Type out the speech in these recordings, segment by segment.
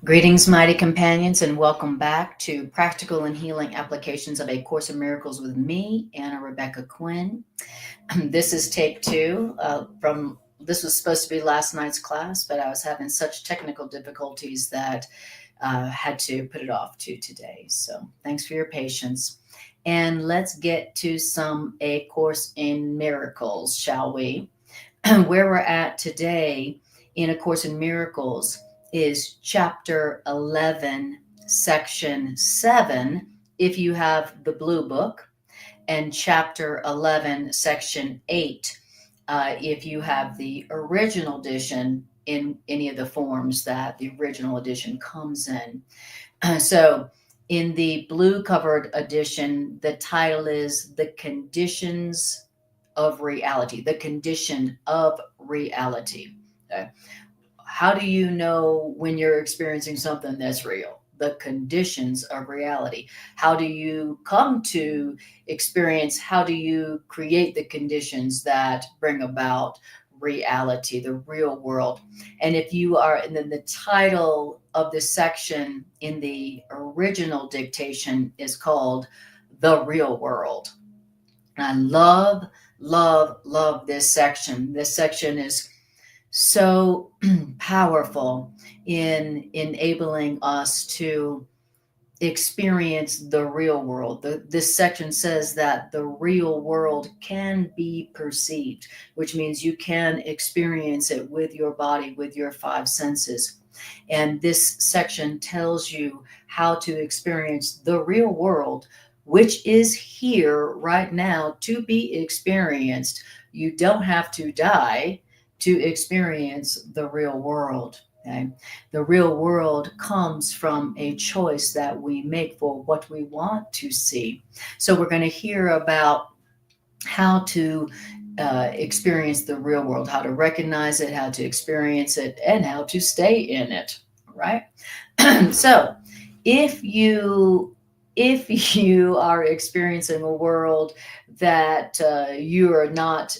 Greetings, mighty companions, and welcome back to Practical and Healing Applications of A Course in Miracles with me, Anna Rebecca Quinn. This is take two this was supposed to be last night's class, but I was having such technical difficulties that I had to put it off to today. So thanks for your patience. And let's get to some A Course in Miracles, shall we? Where we're at today in A Course in Miracles is chapter 11, section 7, if you have the blue book, and chapter 11, section 8, if you have the original edition in any of the forms that the original edition comes in. So in the blue covered edition, the title is The Conditions of Reality, the condition of reality. Okay. How do you know when you're experiencing something that's real? The conditions of reality. How do you come to experience? How do you create the conditions that bring about reality, the real world? And if you are, and then the title of this section in the original dictation is called The Real World. And I love this section. This section is so powerful in enabling us to experience the real world. This section says that the real world can be perceived, which means you can experience it with your body, with your five senses. And this section tells you how to experience the real world, which is here right now to be experienced. You don't have to die to experience the real world. Okay? The real world comes from a choice that we make for what we want to see. So we're going to hear about how to experience the real world, how to recognize it, how to experience it, and how to stay in it. Right? So if you are experiencing a world that you are not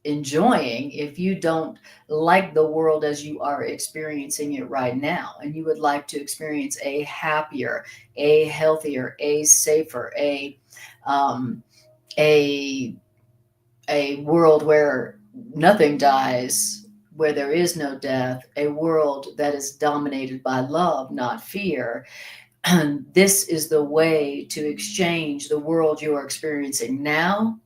enjoying, if you don't like the world as you are experiencing it right now, and you would like to experience a happier, a healthier, a safer, a world where nothing dies, where there is no death, a world that is dominated by love, not fear, this is the way to exchange the world you are experiencing now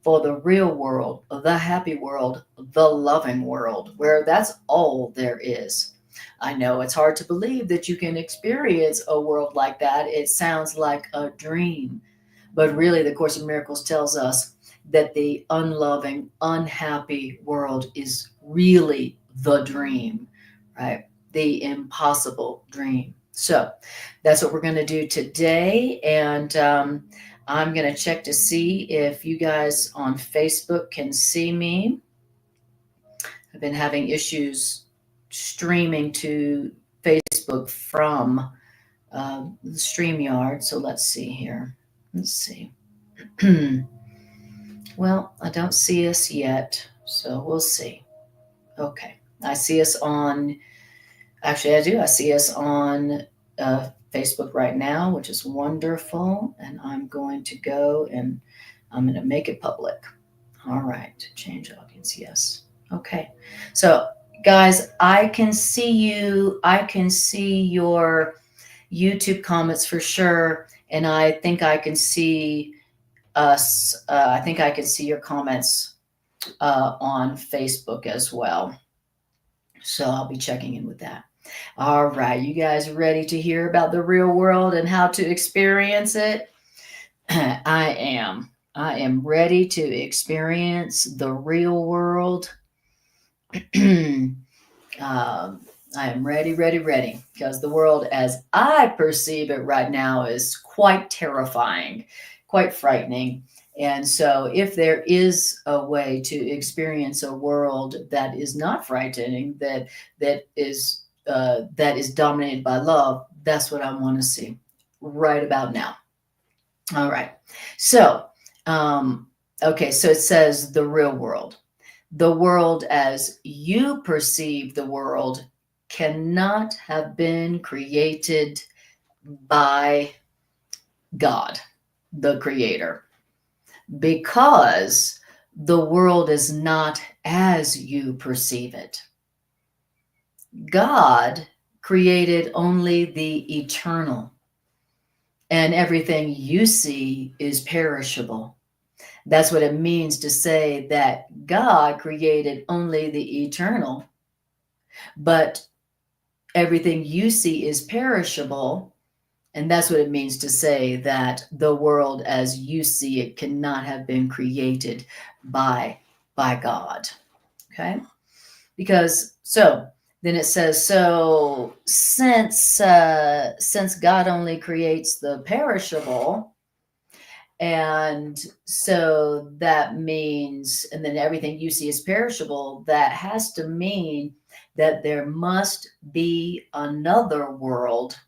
for the real world, the happy world, the loving world, where that's all there is. I know it's hard to believe that you can experience a world like that. It sounds like a dream, but really the Course in Miracles tells us that the unloving, unhappy world is really the dream, right? The impossible dream. So that's what we're going to do today. And I'm going to check to see if you guys on Facebook can see me. I've been having issues streaming to Facebook from the StreamYard. So let's see here. Let's see. Well, I don't see us yet, so we'll see. Okay. I see us on, actually I do. I see us on Facebook right now, which is wonderful. And I'm going to go and I'm going to make it public. All right. Change audience. Yes. Okay. So guys, I can see you. I can see your YouTube comments for sure. And I think I can see us. I think I can see your comments on Facebook as well. So I'll be checking in with that. All right, you guys ready to hear about the real world and how to experience it? I am. I am ready to experience the real world. I am ready, because the world as I perceive it right now is quite terrifying, quite frightening. And so if there is a way to experience a world that is not frightening, that is dominated by love, that's what I want to see right about now. All right. So, okay. So it says the real world. The world as you perceive the world cannot have been created by God, the creator, because the world is not as you perceive it. God created only the eternal, and everything you see is perishable. That's what it means to say that God created only the eternal, but everything you see is perishable. And that's what it means to say that the world as you see it cannot have been created by God. Okay? Because then it says, so since God only creates the perishable, and so that means, and then everything you see is perishable, that has to mean that there must be another world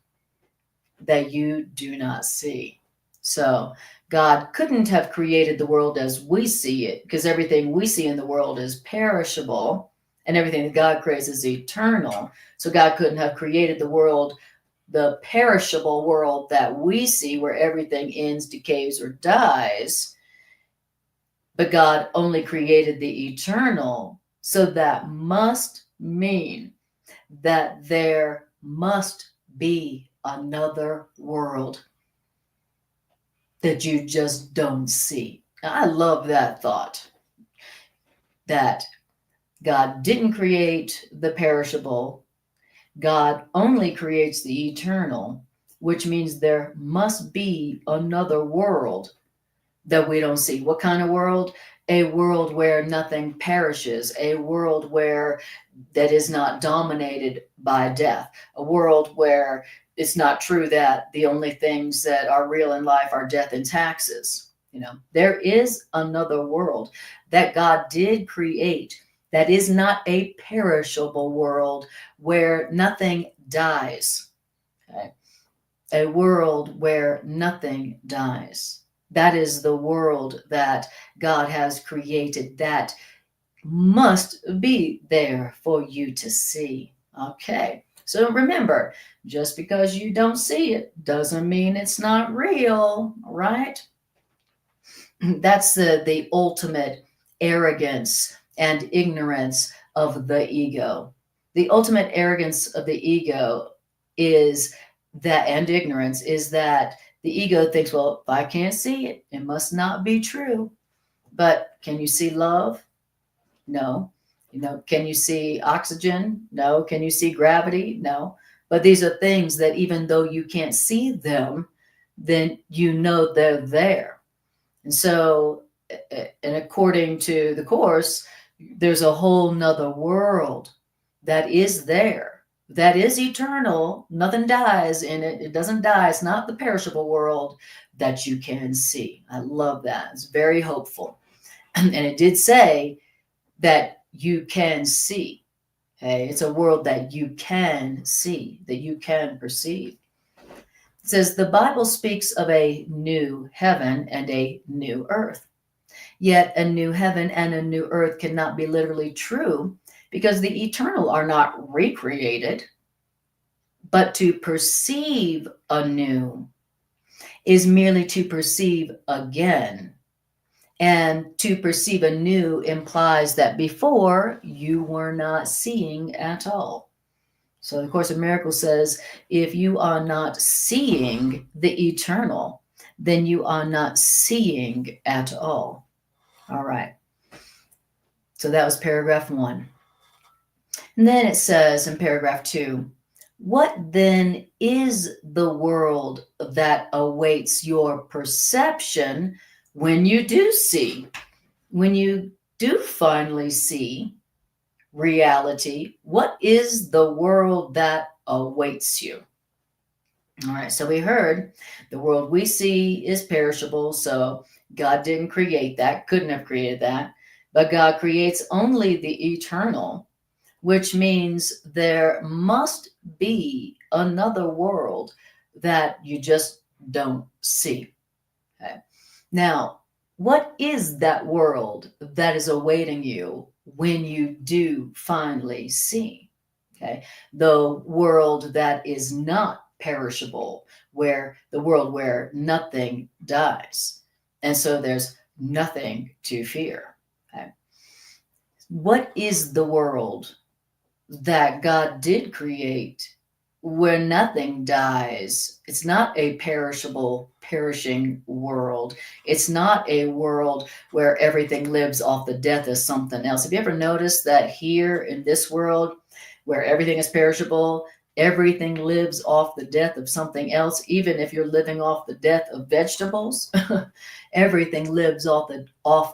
that you do not see. So God couldn't have created the world as we see it, because everything we see in the world is perishable, and everything that God creates is eternal. So God couldn't have created the world, the perishable world that we see, where everything ends, decays, or dies. But God only created the eternal. So that must mean that there must be another world that you just don't see. I love that thought, that God didn't create the perishable. God only creates the eternal, which means there must be another world that we don't see. What kind of world? A world where nothing perishes, a world where that is not dominated by death, a world where it's not true that the only things that are real in life are death and taxes. There is another world that God did create that is not a perishable world where nothing dies. Okay? A world where nothing dies. That is the world that God has created, that must be there for you to see. Okay. So remember, just because you don't see it doesn't mean it's not real, right? That's the ultimate arrogance and ignorance of the ego. The ultimate arrogance of the ego is that, and ignorance is that the ego thinks, well, if I can't see it, it must not be true. But can you see love? No. Can you see oxygen? No. Can you see gravity? No. But these are things that even though you can't see them, then you know they're there. And so, and according to the Course, there's a whole nother world that is there, that is eternal. Nothing dies in it. It doesn't die. It's not the perishable world that you can see. I love that. It's very hopeful. And it did say that you can see. Okay? It's a world that you can see, that you can perceive. It says the Bible speaks of a new heaven and a new earth. Yet a new heaven and a new earth cannot be literally true, because the eternal are not recreated. But to perceive anew is merely to perceive again. And to perceive anew implies that before you were not seeing at all. So the Course of Miracles says, if you are not seeing the eternal, then you are not seeing at all. All right. So that was paragraph 1. And then it says in paragraph 2, what then is the world that awaits your perception when you do see? When you do finally see reality, what is the world that awaits you? All right, so we heard the world we see is perishable, so God didn't create that, couldn't have created that, but God creates only the eternal, which means there must be another world that you just don't see. Okay. Now, what is that world that is awaiting you when you do finally see? Okay. The world that is not perishable, where the world where nothing dies. And so there's nothing to fear. Okay. What is the world that God did create where nothing dies? It's not a perishable, perishing world. It's not a world where everything lives off the death of something else. Have you ever noticed that here in this world, where everything is perishable, everything lives off the death of something else? Even if you're living off the death of vegetables, everything lives off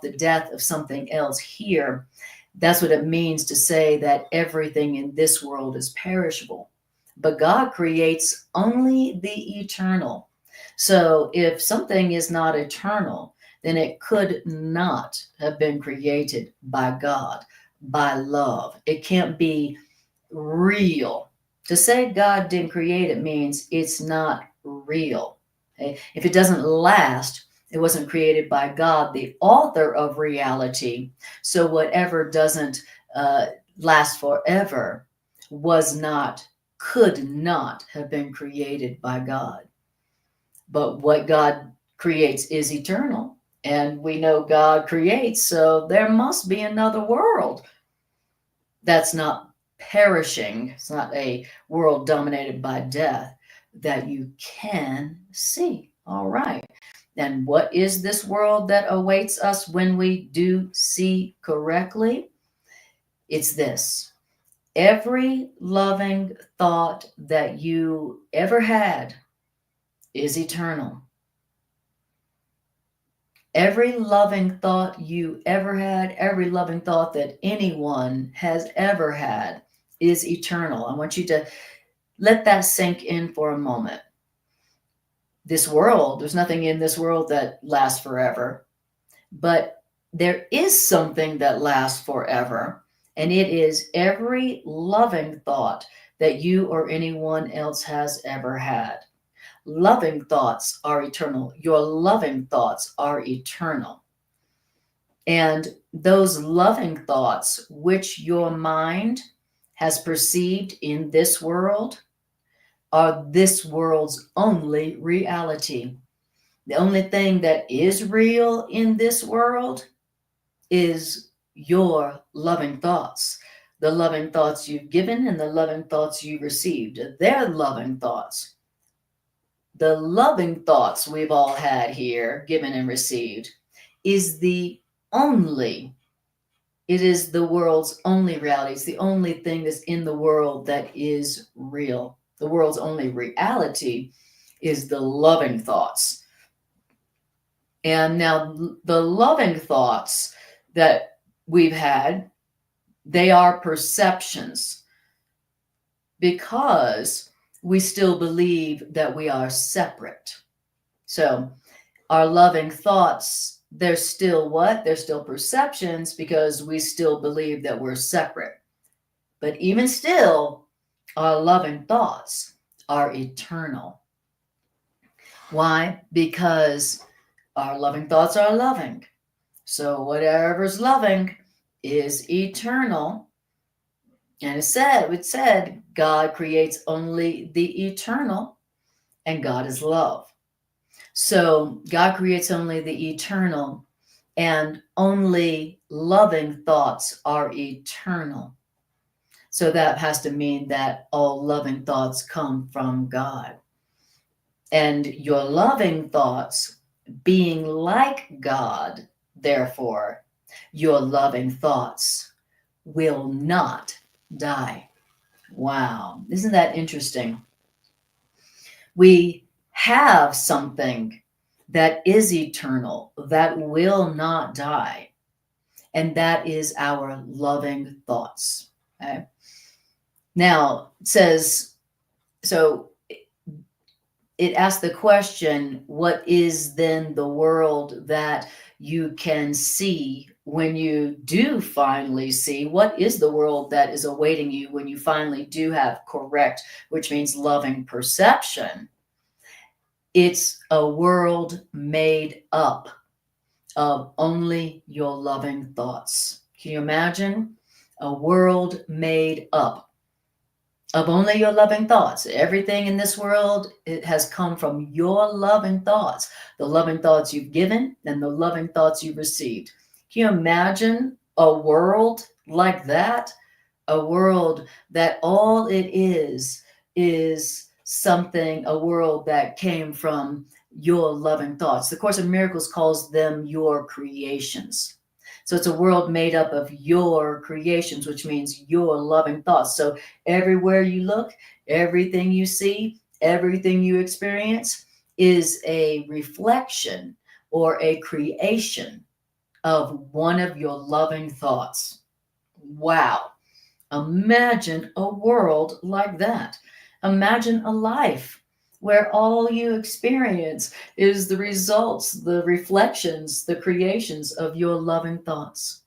the death of something else here. That's what it means to say that everything in this world is perishable. But God creates only the eternal. So if something is not eternal, then it could not have been created by God, by love. It can't be real. To say God didn't create it means it's not real. Okay? If it doesn't last, it wasn't created by God, the author of reality. So whatever doesn't last forever could not have been created by God. But what God creates is eternal. And we know God creates, so there must be another world that's not perishing. It's not a world dominated by death that you can see. All right. And what is this world that awaits us when we do see correctly? It's this. Every loving thought that you ever had is eternal. Every loving thought you ever had, every loving thought that anyone has ever had is eternal. I want you to let that sink in for a moment. This world, there's nothing in this world that lasts forever, but there is something that lasts forever, and it is every loving thought that you or anyone else has ever had. Loving thoughts are eternal. Your loving thoughts are eternal. And those loving thoughts, which your mind has perceived in this world, are this world's only reality. The only thing that is real in this world is your loving thoughts. The loving thoughts you've given and the loving thoughts you received. They're loving thoughts. The loving thoughts we've all had here, given and received, is the only, it is the world's only reality. It's the only thing that's in the world that is real. The world's only reality is the loving thoughts. And now the loving thoughts that we've had, they are perceptions, because we still believe that we are separate. So our loving thoughts, they're still what? They're still perceptions, because we still believe that we're separate. But even still, our loving thoughts are eternal. Why? Because our loving thoughts are loving. So whatever's loving is eternal. And it said, God creates only the eternal, and God is love. So God creates only the eternal, and only loving thoughts are eternal. So that has to mean that all loving thoughts come from God. And your loving thoughts being like God, therefore, your loving thoughts will not die. Wow. Isn't that interesting? We have something that is eternal, that will not die, and that is our loving thoughts. Okay? Now, it says, so it asks the question, what is then the world that you can see when you do finally see? What is the world that is awaiting you when you finally do have correct, which means loving perception? It's a world made up of only your loving thoughts. Can you imagine? A world made up of only your loving thoughts. Everything in this world, it has come from your loving thoughts, the loving thoughts you've given and the loving thoughts you've received. Can you imagine a world like that? A world that all it is something, a world that came from your loving thoughts. The Course in Miracles calls them your creations. So it's a world made up of your creations, which means your loving thoughts. So everywhere you look, everything you see, everything you experience is a reflection or a creation of one of your loving thoughts. Wow. Imagine a world like that. Imagine a life where all you experience is the results, the reflections, the creations of your loving thoughts.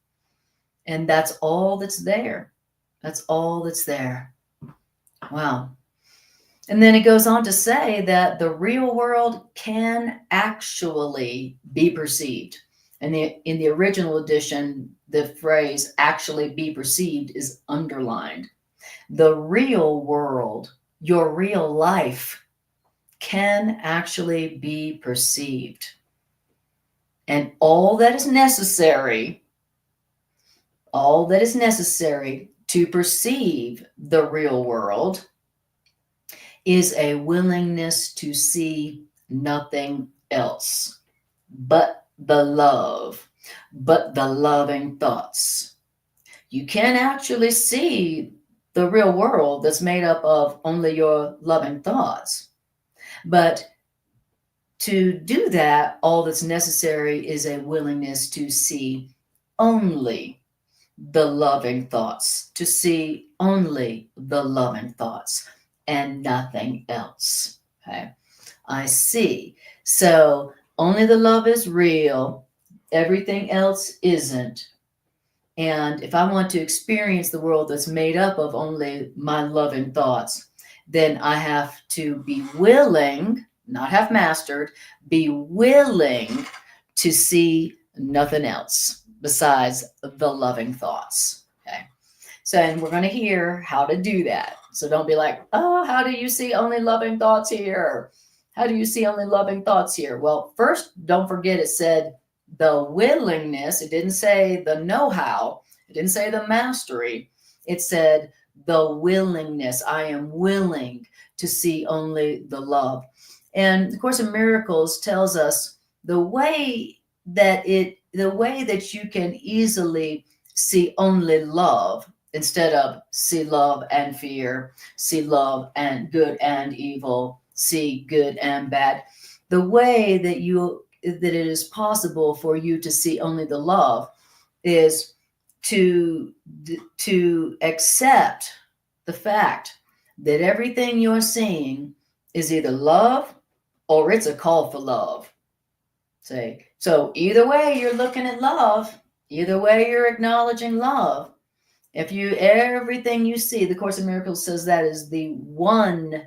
And that's all that's there. That's all that's there. Wow. And then it goes on to say that the real world can actually be perceived. And in the original edition, the phrase actually be perceived is underlined. The real world, your real life, can actually be perceived. And all that is necessary to perceive the real world is a willingness to see nothing else but the love, but the loving thoughts. You can actually see the real world that's made up of only your loving thoughts. But to do that, all that's necessary is a willingness to see only the loving thoughts, to see only the loving thoughts and nothing else. Okay, I see. So only the love is real, everything else isn't. And if I want to experience the world that's made up of only my loving thoughts, then I have to be willing, not have mastered, be willing to see nothing else besides the loving thoughts. Okay. So, and we're going to hear how to do that. So don't be like, oh, how do you see only loving thoughts here? How do you see only loving thoughts here? Well, first, don't forget it said the willingness. It didn't say the know-how. It didn't say the mastery. It said the willingness. I am willing to see only the love. And the Course in Miracles tells us the way that you can easily see only love instead of see love and fear, see love and good and evil, see good and bad. The way that it is possible for you to see only the love is to accept the fact that everything you're seeing is either love or it's a call for love. Say, so either way you're looking at love, either way you're acknowledging love. If everything you see, the Course in Miracles says that is the one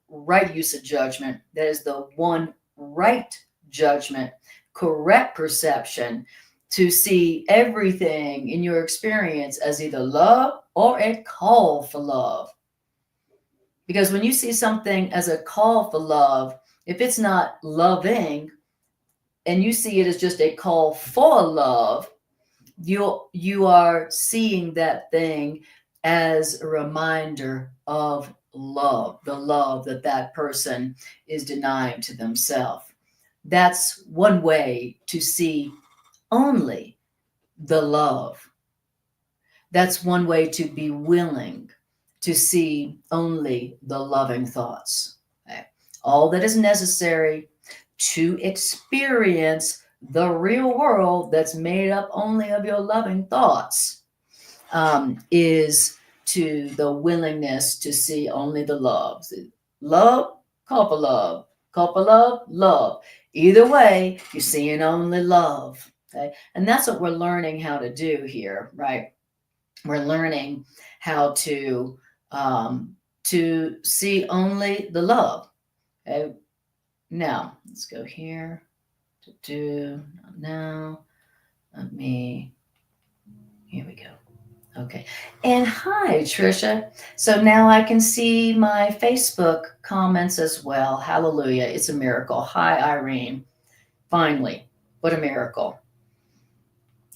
right use of judgment. That is the one right judgment, correct perception, to see everything in your experience as either love or a call for love. Because when you see something as a call for love, if it's not loving and you see it as just a call for love, you are seeing that thing as a reminder of love, the love that person is denying to themselves. That's one way to see only the love. That's one way to be willing to see only the loving thoughts. Okay. All that is necessary to experience the real world that's made up only of your loving thoughts is to the willingness to see only the love. Love, call for love. Call for love, love. Either way, you're seeing only love. Okay? And that's what we're learning how to do here, right? We're learning how to see only the love. Okay? Now, let's go here. Now, here we go. Okay. And hi, Trisha. So now I can see my Facebook comments as well. Hallelujah. It's a miracle. Hi, Irene. Finally, what a miracle.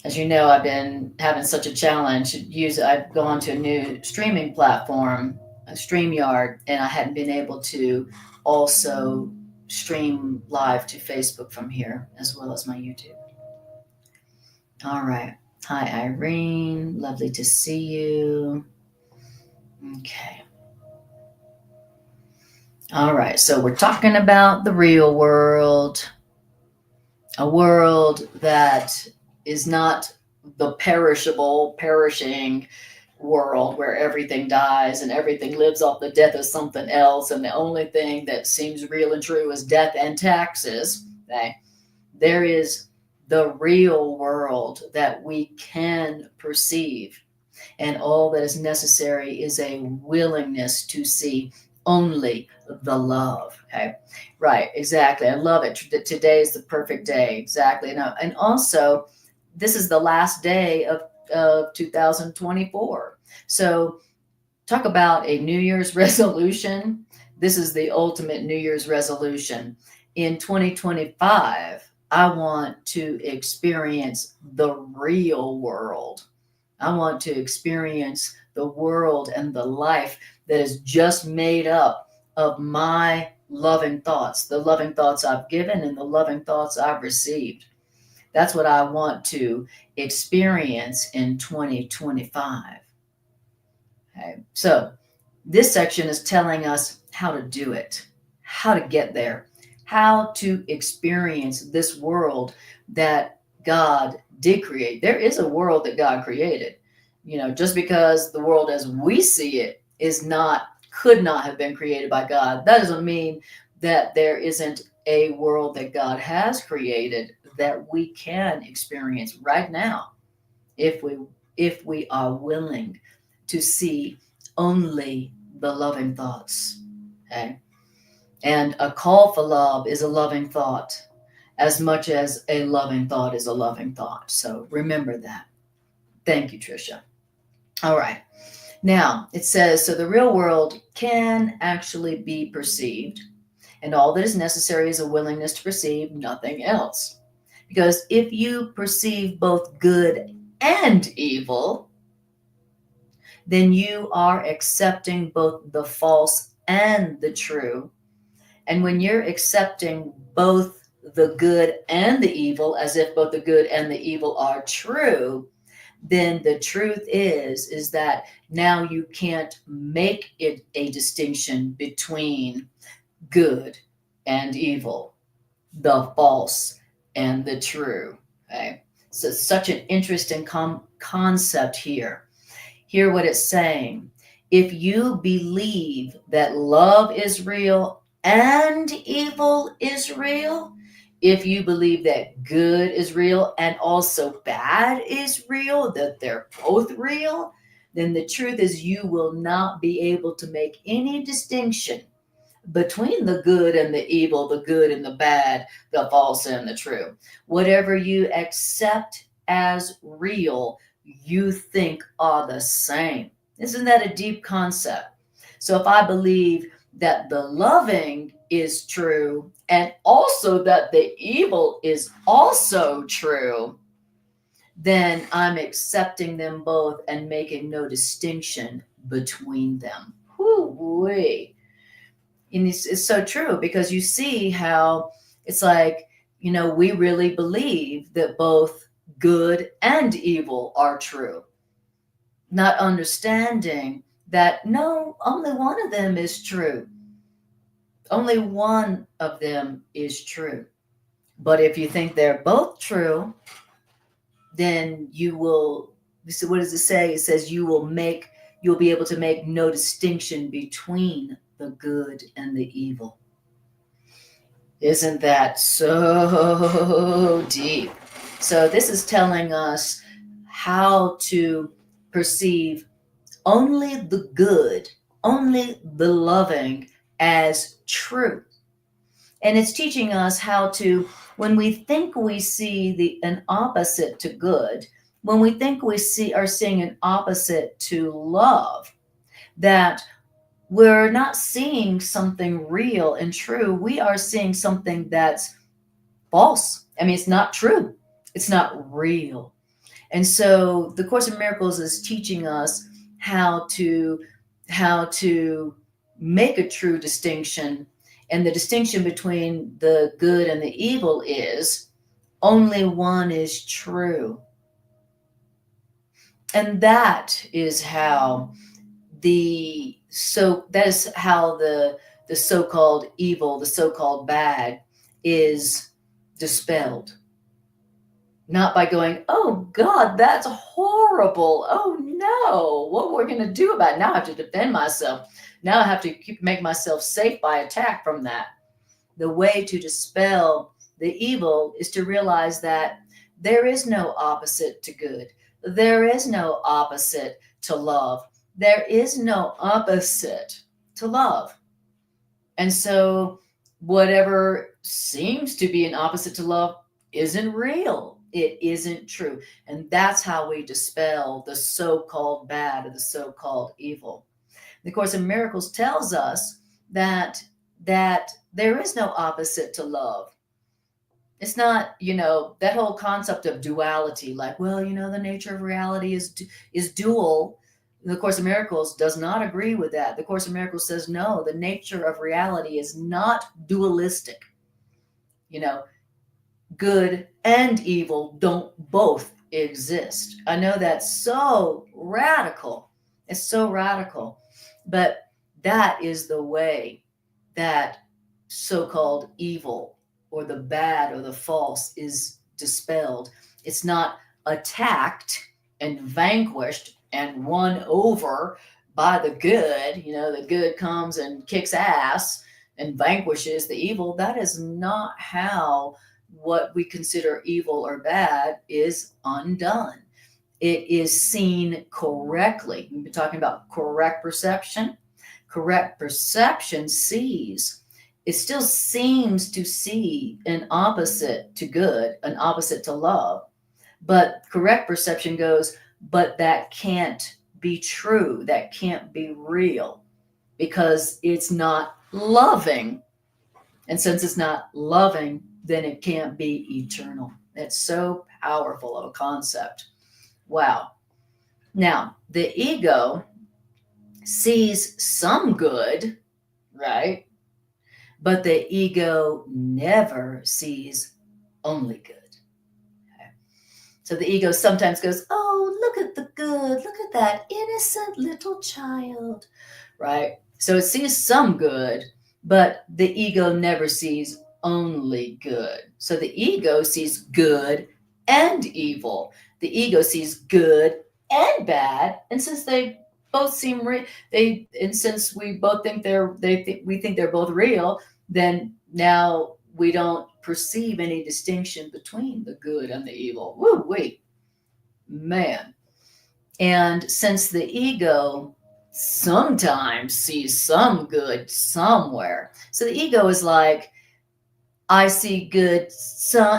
As you know, I've been having such a challenge. I've gone to a new streaming platform, a StreamYard, and I hadn't been able to also stream live to Facebook from here as well as my YouTube. All right. Hi, Irene. Lovely to see you. Okay. All right. So we're talking about the real world, a world that is not the perishing world where everything dies and everything lives off the death of something else. And the only thing that seems real and true is death and taxes. Okay? There is the real world that we can perceive. And all that is necessary is a willingness to see only the love. Okay. Right. Exactly. I love it. Today is the perfect day. Exactly. And also, this is the last day of 2024. So, talk about a New Year's resolution. This is the ultimate New Year's resolution. In 2025, I want to experience the real world. I want to experience the world and the life that is just made up of my loving thoughts, the loving thoughts I've given and the loving thoughts I've received. That's what I want to experience in 2025. Okay. So this section is telling us how to do it, how to get there, how to experience this world that God did create. There is a world that God created. Just because the world as we see it could not have been created by God, that doesn't mean that there isn't a world that God has created that we can experience right now if we are willing to see only the loving thoughts. Okay? And a call for love is a loving thought as much as a loving thought is a loving thought. So remember that. Thank you, Trisha. All right. Now it says, so the real world can actually be perceived, and all that is necessary is a willingness to perceive, nothing else. Because if you perceive both good and evil, then you are accepting both the false and the true. And when you're accepting both the good and the evil, as if both the good and the evil are true, then the truth is that now you can't make it a distinction between good and evil, the false and the true. Okay? So it's such an interesting concept here. Hear what it's saying. If you believe that love is real and evil is real, if you believe that good is real and also bad is real, that they're both real, then the truth is you will not be able to make any distinction between the good and the evil, the good and the bad, the false and the true. Whatever you accept as real, you think are the same. Isn't that a deep concept? So if I believe that the loving is true and also that the evil is also true, then I'm accepting them both and making no distinction between them. Whoo-wee. And it's so true, because you see how it's like, we really believe that both good and evil are true, not understanding that no, only one of them is true. Only one of them is true. But if you think they're both true, then you will, so what does it say? It says you'll be able to make no distinction between the good and the evil. Isn't that so deep? So this is telling us how to perceive only the good, only the loving as true. And it's teaching us how to, when we think we see an opposite to good, when we think we are seeing an opposite to love, that we're not seeing something real and true. We are seeing something that's false. I mean, it's not true. It's not real. And so the Course in Miracles is teaching us how to how to make a true distinction. And the distinction between the good and the evil is only one is true. And that is how that is how the so-called evil, the so-called bad is dispelled. Not by going, oh God, that's horrible. Oh no, what we're going to do about it? Now I have to defend myself. Now I have to make myself safe by attack from that. The way to dispel the evil is to realize that there is no opposite to good. There is no opposite to love. There is no opposite to love. And so whatever seems to be an opposite to love isn't real. It isn't true. And that's how we dispel the so-called bad or the so-called evil. The Course in Miracles tells us that there is no opposite to love. It's not, that whole concept of duality, like, well, the nature of reality is dual. The Course in Miracles does not agree with that. The Course in Miracles says, no, the nature of reality is not dualistic. Good and evil don't both exist. I know that's so radical. It's so radical. But that is the way that so-called evil or the bad or the false is dispelled. It's not attacked and vanquished and won over by the good. The good comes and kicks ass and vanquishes the evil. That is not how what we consider evil or bad is undone. It is seen correctly. We've been talking about correct perception. Correct perception sees. It still seems to see an opposite to good, an opposite to love. But correct perception goes, but that can't be true. That can't be real because it's not loving. And since it's not loving, then it can't be eternal. It's so powerful of a concept. Wow. Now, the ego sees some good, right? But the ego never sees only good. Okay? So the ego sometimes goes, oh, look at the good. Look at that innocent little child, right? So it sees some good, but the ego never sees only good. So the ego sees good and evil. The ego sees good and bad, and since they both seem and since we both think we think they're both real, then now we don't perceive any distinction between the good and the evil. Woo wee, man! And since the ego sometimes sees some good somewhere, so the ego is like, I see good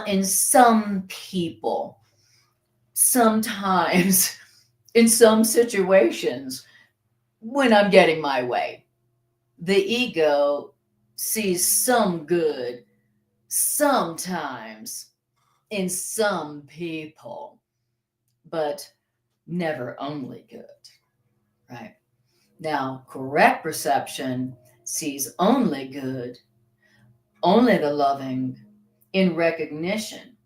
in some people, sometimes in some situations when I'm getting my way. The ego sees some good sometimes in some people, but never only good, right? Now, correct perception sees only good, only the loving, in recognition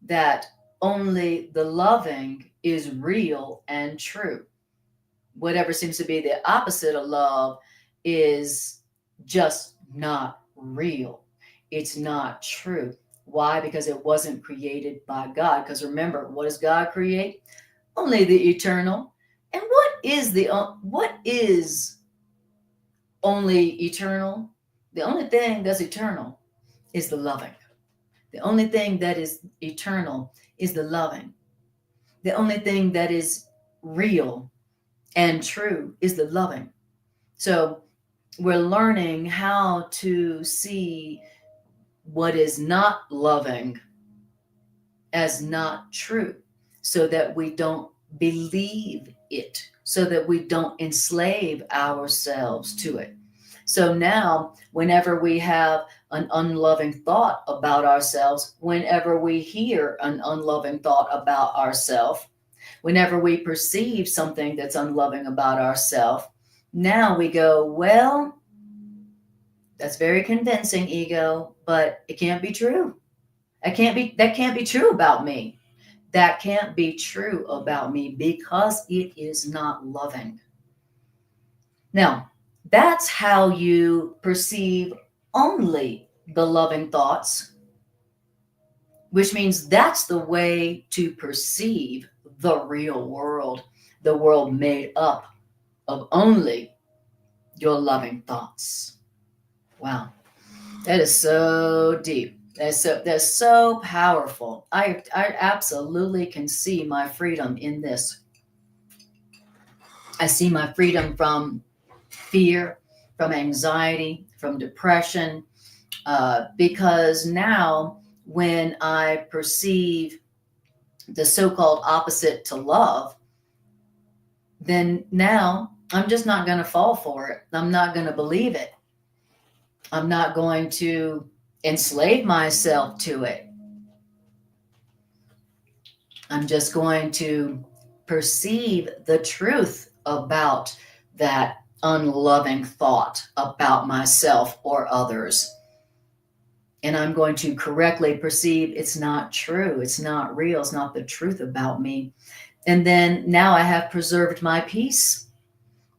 that only the loving is real and true. Whatever seems to be the opposite of love is just not real. It's not true. Why? Because it wasn't created by God. Because remember, what does God create? Only the eternal. And what is only eternal? The only thing that's eternal is the loving. The only thing that is eternal is the loving. The only thing that is real and true is the loving. So we're learning how to see what is not loving as not true. so that we don't believe it, so that we don't enslave ourselves to it. So now, whenever we have an unloving thought about ourselves, whenever we hear an unloving thought about ourselves, whenever we perceive something that's unloving about ourselves, now we go, well, that's very convincing, ego, but it can't be true. That can't be true about me. That can't be true about me because it is not loving. Now, that's how you perceive only the loving thoughts, which means that's the way to perceive the real world, the world made up of only your loving thoughts. Wow, that is so deep. That's so powerful. I absolutely can see my freedom in this. I see my freedom from fear, from anxiety, from depression, because now when I perceive the so-called opposite to love, then now I'm just not going to fall for it. I'm not going to believe it. I'm not going to enslave myself to it. I'm just going to perceive the truth about that unloving thought about myself or others. And I'm going to correctly perceive it's not true. It's not real. It's not the truth about me. And then now I have preserved my peace.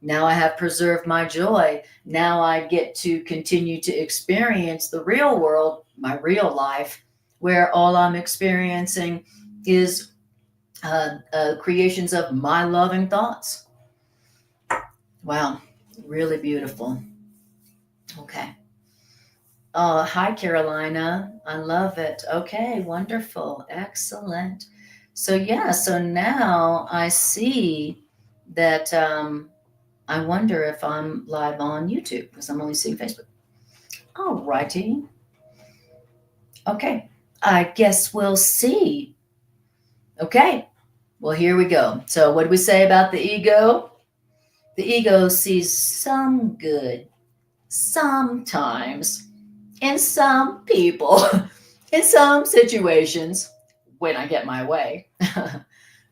Now I have preserved my joy. Now I get to continue to experience the real world, my real life, where all I'm experiencing is creations of my loving thoughts. Wow, really beautiful. Okay. Hi, Carolina. I love it. Okay, wonderful. Excellent. So, yeah, so now I see that I wonder if I'm live on YouTube because I'm only seeing Facebook. All righty. Okay, I guess we'll see. Okay, well, here we go. So, what do we say about the ego? The ego sees some good sometimes in some people, in some situations when I get my way.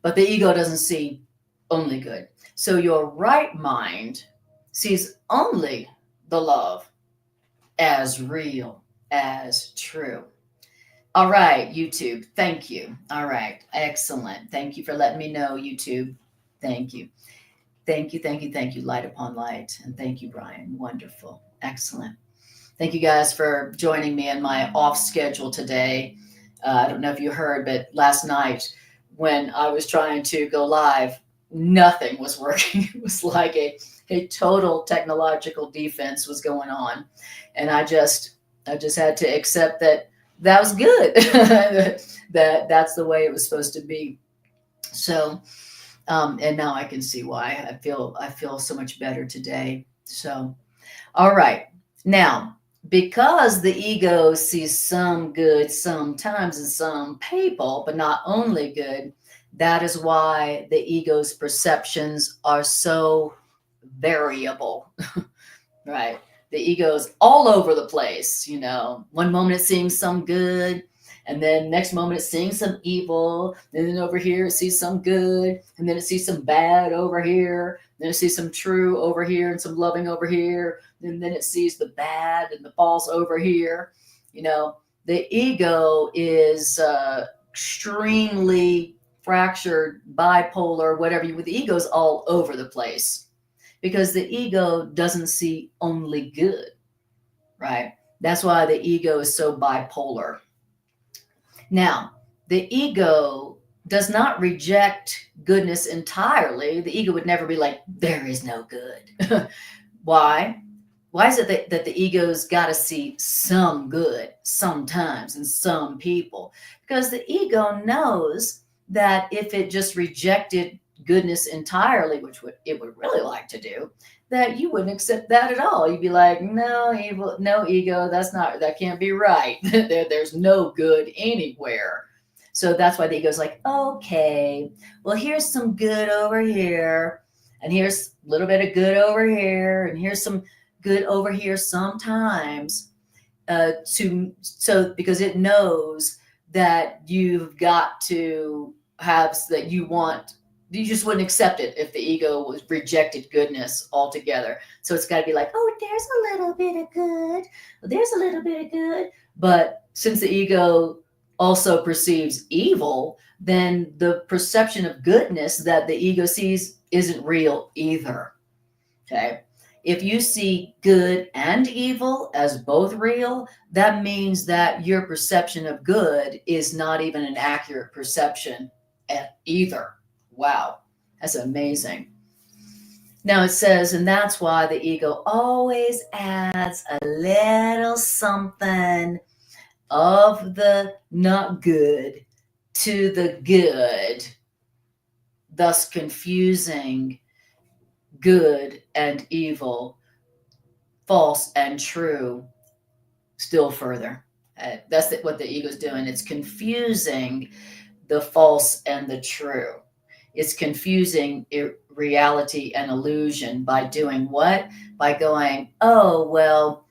But the ego doesn't see only good. So your right mind sees only the love as real, as true. All right, YouTube, thank you. All right, excellent. Thank you for letting me know, YouTube. Thank you. Thank you, thank you, thank you, Light Upon Light. And thank you, Brian. Wonderful. Excellent. Thank you guys for joining me in my off schedule today. I don't know if you heard, but last night when I was trying to go live, nothing was working. It was like a total technological defense was going on. And I just had to accept that was good, that's the way it was supposed to be. So, and now I can see why I feel so much better today. So, all right. Now, because the ego sees some good sometimes in some people, but not only good, that is why the ego's perceptions are so variable, right? The ego's all over the place, One moment it's seeing some good, and then next moment it's seeing some evil, and then over here it sees some good, and then it sees some bad over here, then it sees some true over here and some loving over here, and then it sees the bad and the false over here. The ego is extremely fractured, bipolar, whatever. The ego's all over the place because the ego doesn't see only good, right? That's why the ego is so bipolar. Now, the ego does not reject goodness entirely. The ego would never be like, there is no good. Why? Why is it that the ego's got to see some good sometimes in some people? Because the ego knows that if it just rejected goodness entirely, which it would really like to do, that you wouldn't accept that at all. You'd be like, no, ego, that can't be right. There's no good anywhere. So that's why the ego's like, okay, well, here's some good over here, and here's a little bit of good over here, and here's some good over here sometimes. Because it knows that you've got to have that you just wouldn't accept it if the ego was rejected goodness altogether. So it's got to be like, oh, there's a little bit of good, there's a little bit of good. But since the ego also perceives evil, then the perception of goodness that the ego sees isn't real either. Okay. If you see good and evil as both real, that means that your perception of good is not even an accurate perception at either. Wow, that's amazing. Now it says, and that's why the ego always adds a little something of the not good to the good, thus confusing good and evil, false and true, still further. That's what the ego's doing. It's confusing the false and the true. It's confusing reality and illusion by doing what? By going, oh, well,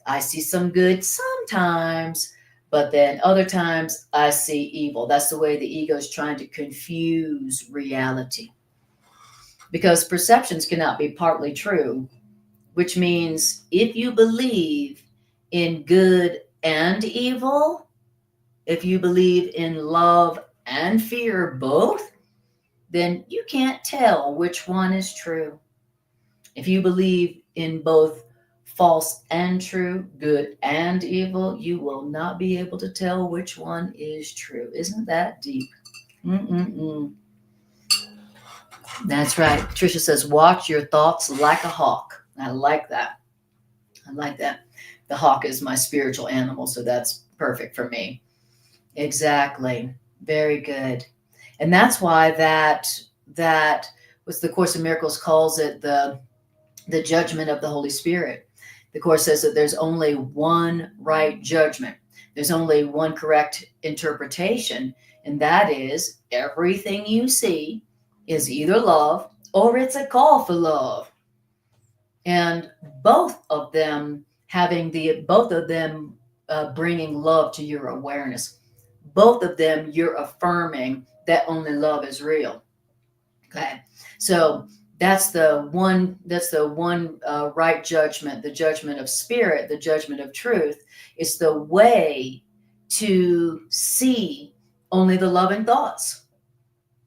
I see some good sometimes, but then other times I see evil. That's the way the ego is trying to confuse reality. Because perceptions cannot be partly true, which means if you believe in good and evil, if you believe in love and fear both, then you can't tell which one is true. If you believe in both false and true, good and evil, you will not be able to tell which one is true. Isn't that deep? Mm-mm-mm. That's right. Tricia says, watch your thoughts like a hawk. I like that. I like that. The hawk is my spiritual animal, so that's perfect for me. Exactly. Very good. And that's why that was the Course in Miracles calls it the judgment of the Holy Spirit. The Course says that there's only one right judgment. There's only one correct interpretation, and that is everything you see is either love or it's a call for love. And both of them bringing love to your awareness. Both of them, you're affirming that only love is real. Okay, so that's the one right judgment, the judgment of spirit, the judgment of truth. It's the way to see only the loving thoughts.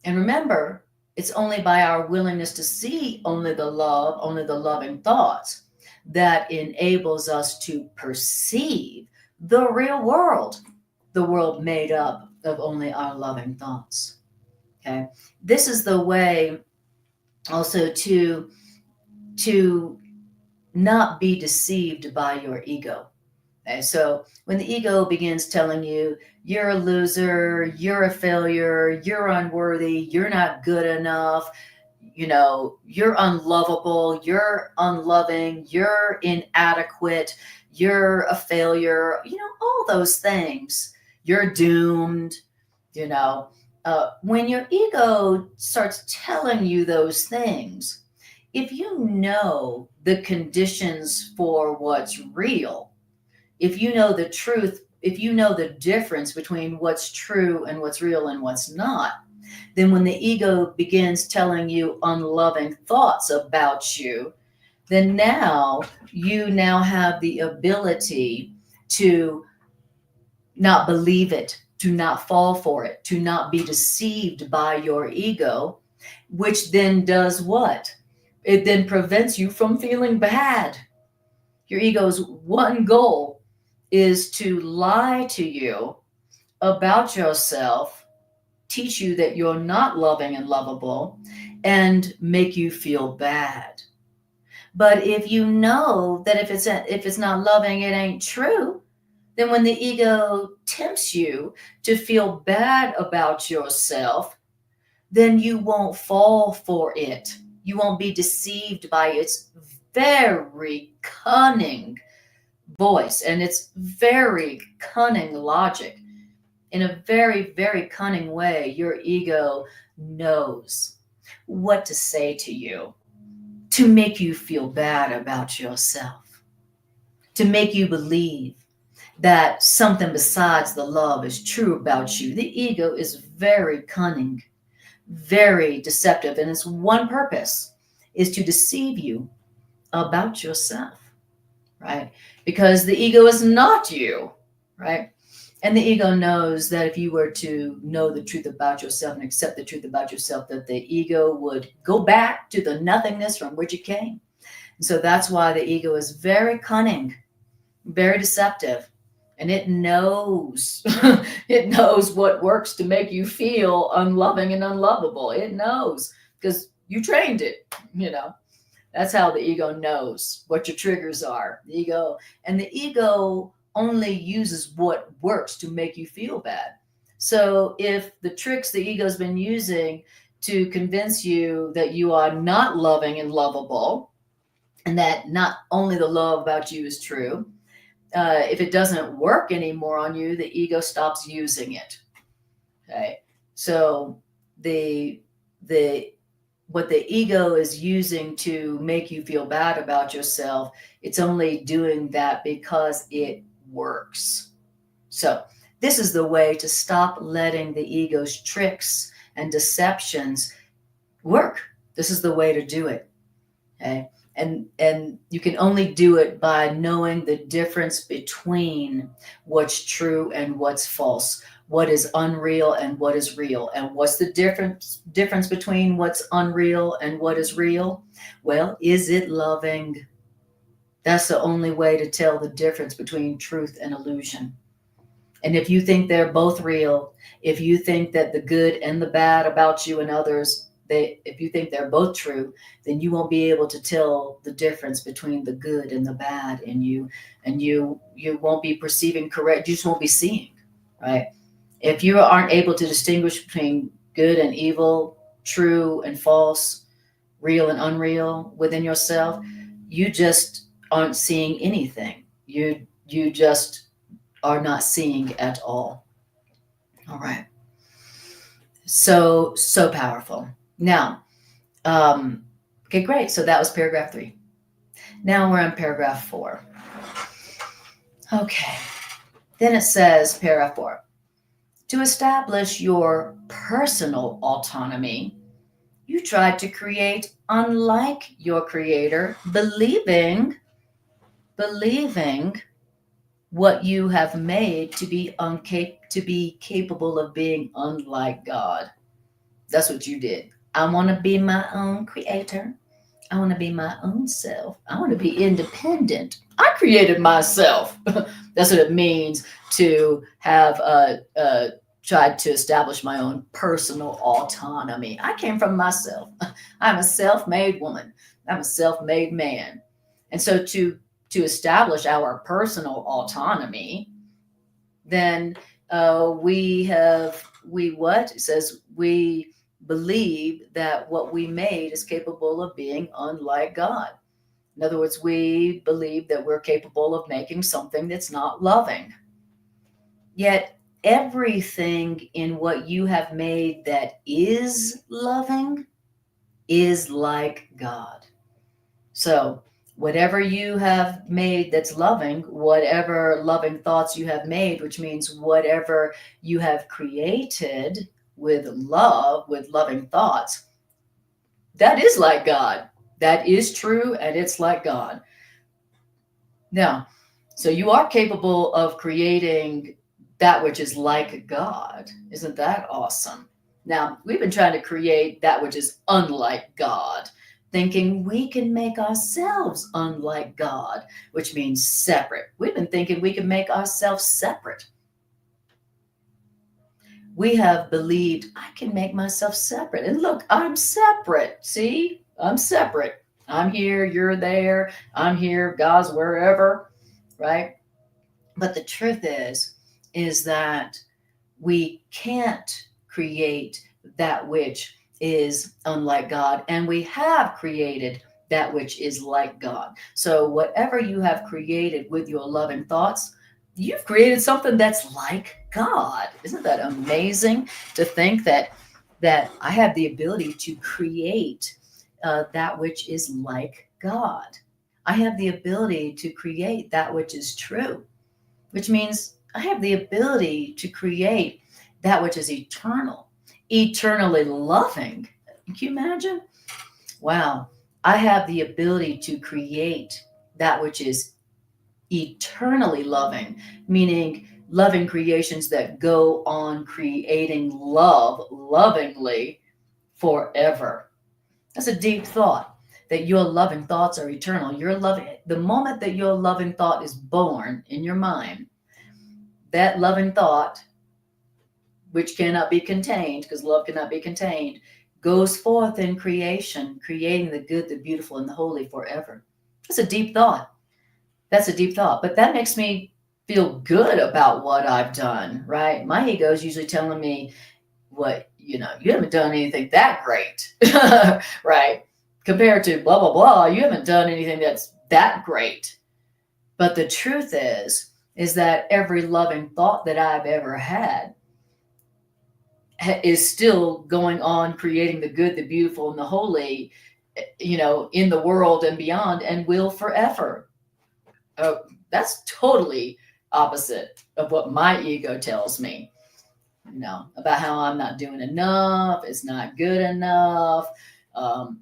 And remember, it's only by our willingness to see only the love, only the loving thoughts, that enables us to perceive the real world, the world made up of only our loving thoughts. Okay, this is the way also to not be deceived by your ego. Okay, so when the ego begins telling you you're a loser, you're a failure, you're unworthy, you're not good enough, you're unlovable, you're unloving, you're inadequate, you're a failure, all those things, you're doomed, when your ego starts telling you those things, if you know the conditions for what's real, if you know the truth, if you know the difference between what's true and what's real and what's not, then when the ego begins telling you unloving thoughts about you, then you now have the ability to not believe it, to not fall for it, to not be deceived by your ego, which then does what? It then prevents you from feeling bad. Your ego's one goal is to lie to you about yourself, teach you that you're not loving and lovable, and make you feel bad. But if you know that if it's not loving, it ain't true, then when the ego tempts you to feel bad about yourself, then you won't fall for it. You won't be deceived by its very cunning voice and its very cunning logic. in a very, very cunning way, your ego knows what to say to you to make you feel bad about yourself, to make you believe that something besides the love is true about you. The ego is very cunning, very deceptive, and its one purpose is to deceive you about yourself, right? Because the ego is not you, right? And the ego knows that if you were to know the truth about yourself and accept the truth about yourself, that the ego would go back to the nothingness from which it came. And so that's why the ego is very cunning, very deceptive, and it knows it knows what works to make you feel unloving and unlovable. It knows because you trained it, you know. That's how the ego knows what your triggers are. The ego only uses what works to make you feel bad. So if the tricks the ego's been using to convince you that you are not loving and lovable, and that not only the love about you is true, if it doesn't work anymore on you, the ego stops using it. Okay, so the what the ego is using to make you feel bad about yourself, it's only doing that because it works. So this is the way to stop letting the ego's tricks and deceptions work. This is the way to do it. Okay. And you can only do it by knowing the difference between what's true and what's false, what is unreal and what is real. And what's the difference between what's unreal and what is real? Well, is it loving? That's the only way to tell the difference between truth and illusion. And if you think they're both real, if you think that the good and the bad about you and others, if you think they're both true, then you won't be able to tell the difference between the good and the bad in you, and you won't be perceiving correct. You just won't be seeing, right? If you aren't able to distinguish between good and evil, true and false, real and unreal within yourself, you just aren't seeing anything. You just are not seeing at all. All right. So powerful. Now, okay, great. So that was paragraph 3. Now we're on paragraph 4. Okay. Then it says, paragraph 4, to establish your personal autonomy, you tried to create unlike your creator, believing what you have made to be capable of being unlike God. That's what you did. I want to be my own creator. I want to be my own self. I want to be independent. I created myself. That's what it means to have tried to establish my own personal autonomy. I came from myself. I'm a self-made woman. I'm a self-made man. And so to establish our personal autonomy, then it says we believe that what we made is capable of being unlike God. In other words, we believe that we're capable of making something that's not loving. Yet everything in what you have made that is loving is like God. So whatever you have made that's loving, whatever loving thoughts you have made, which means whatever you have created with love, with loving thoughts, that is like God. That is true, and it's like God. Now, so you are capable of creating that which is like God. Isn't that awesome? Now, we've been trying to create that which is unlike God, thinking we can make ourselves unlike God, which means separate. We've been thinking we can make ourselves separate. We have believed I can make myself separate. And look, I'm separate. See, I'm separate. I'm here, you're there. I'm here, God's wherever, right? But the truth is that we can't create that which is unlike God, and we have created that which is like God. So whatever you have created with your loving thoughts, you've created something that's like God. Isn't that amazing to think that I have the ability to create that which is like God? I have the ability to create that which is true, which means I have the ability to create that which is eternal, eternally loving. Can you imagine? Wow. I have the ability to create that which is eternally loving, meaning loving creations that go on creating love lovingly forever. That's a deep thought, that your loving thoughts are eternal. Your loving, the moment that your loving thought is born in your mind, that loving thought, which cannot be contained, because love cannot be contained, goes forth in creation, creating the good, the beautiful, and the holy forever. That's a deep thought. That's a deep thought. But that makes me feel good about what I've done, right? My ego is usually telling me you haven't done anything that great, right? Compared to blah, blah, blah, you haven't done anything that's that great. But the truth is that every loving thought that I've ever had is still going on creating the good, the beautiful, and the holy, in the world and beyond, and will forever. Oh, that's totally opposite of what my ego tells me, about how I'm not doing enough, it's not good enough,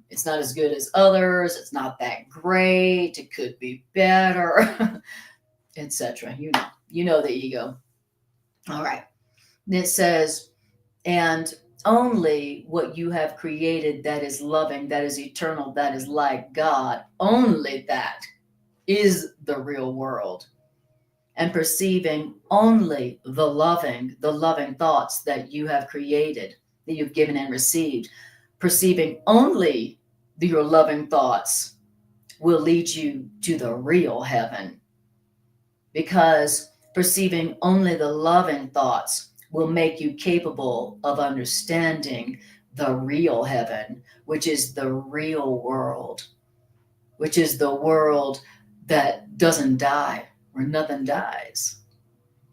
it's not as good as others, it's not that great, it could be better, etc. You know the ego. All right. It says, and only what you have created that is loving, that is eternal, that is like God, only that is the real world. And perceiving only the loving thoughts that you have created, that you've given and received, perceiving only your loving thoughts will lead you to the real heaven, because perceiving only the loving thoughts will make you capable of understanding the real heaven, which is the real world, which is the world that doesn't die, where nothing dies,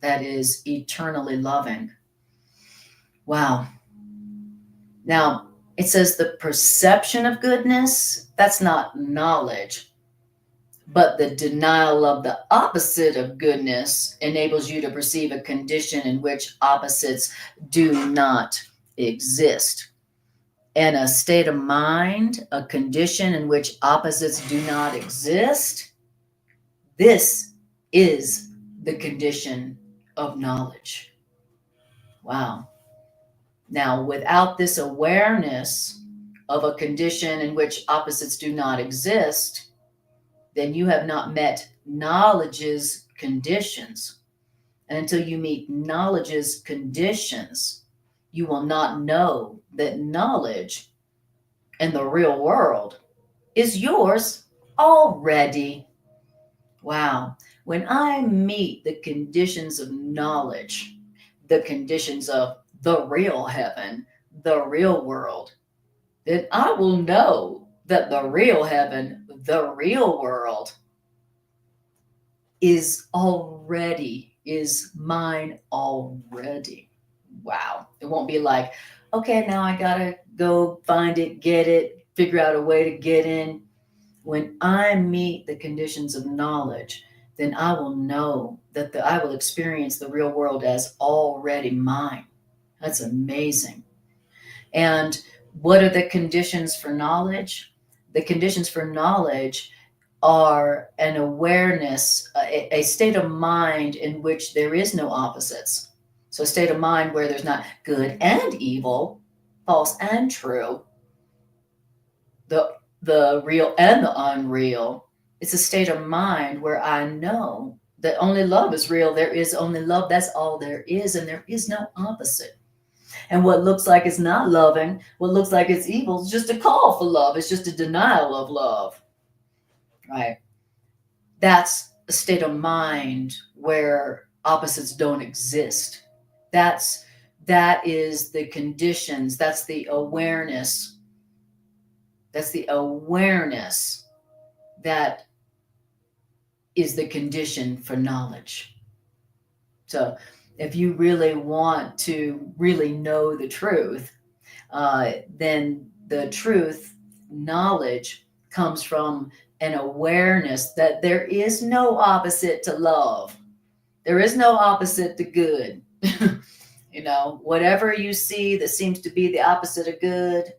that is eternally loving. Wow. Now, it says the perception of goodness, that's not knowledge, but the denial of the opposite of goodness enables you to perceive a condition in which opposites do not exist. And a state of mind, a condition in which opposites do not exist, this is the condition of knowledge. Wow. Now, without this awareness of a condition in which opposites do not exist, then you have not met knowledge's conditions. And until you meet knowledge's conditions, you will not know that knowledge and the real world is yours already. Wow. When I meet the conditions of knowledge, the conditions of the real heaven, the real world, then I will know that the real heaven, the real world is mine already. Wow. It won't be like, okay, now I gotta go find it, get it, figure out a way to get in. When I meet the conditions of knowledge, then I will know that I will experience the real world as already mine. That's amazing. And what are the conditions for knowledge? The conditions for knowledge are an awareness, a state of mind in which there is no opposites. So a state of mind where there's not good and evil, false and true, the real and the unreal. It's a state of mind where I know that only love is real. There is only love. That's all there is. And there is no opposite. And what looks like it's not loving, what looks like it's evil, is just a call for love. It's just a denial of love, right? That's a state of mind where opposites don't exist. That is the conditions. That's the awareness. That's the awareness that is the condition for knowledge. So if you really want to really know the truth, then the truth, knowledge, comes from an awareness that there is no opposite to love. There is no opposite to good. Whatever you see that seems to be the opposite of good,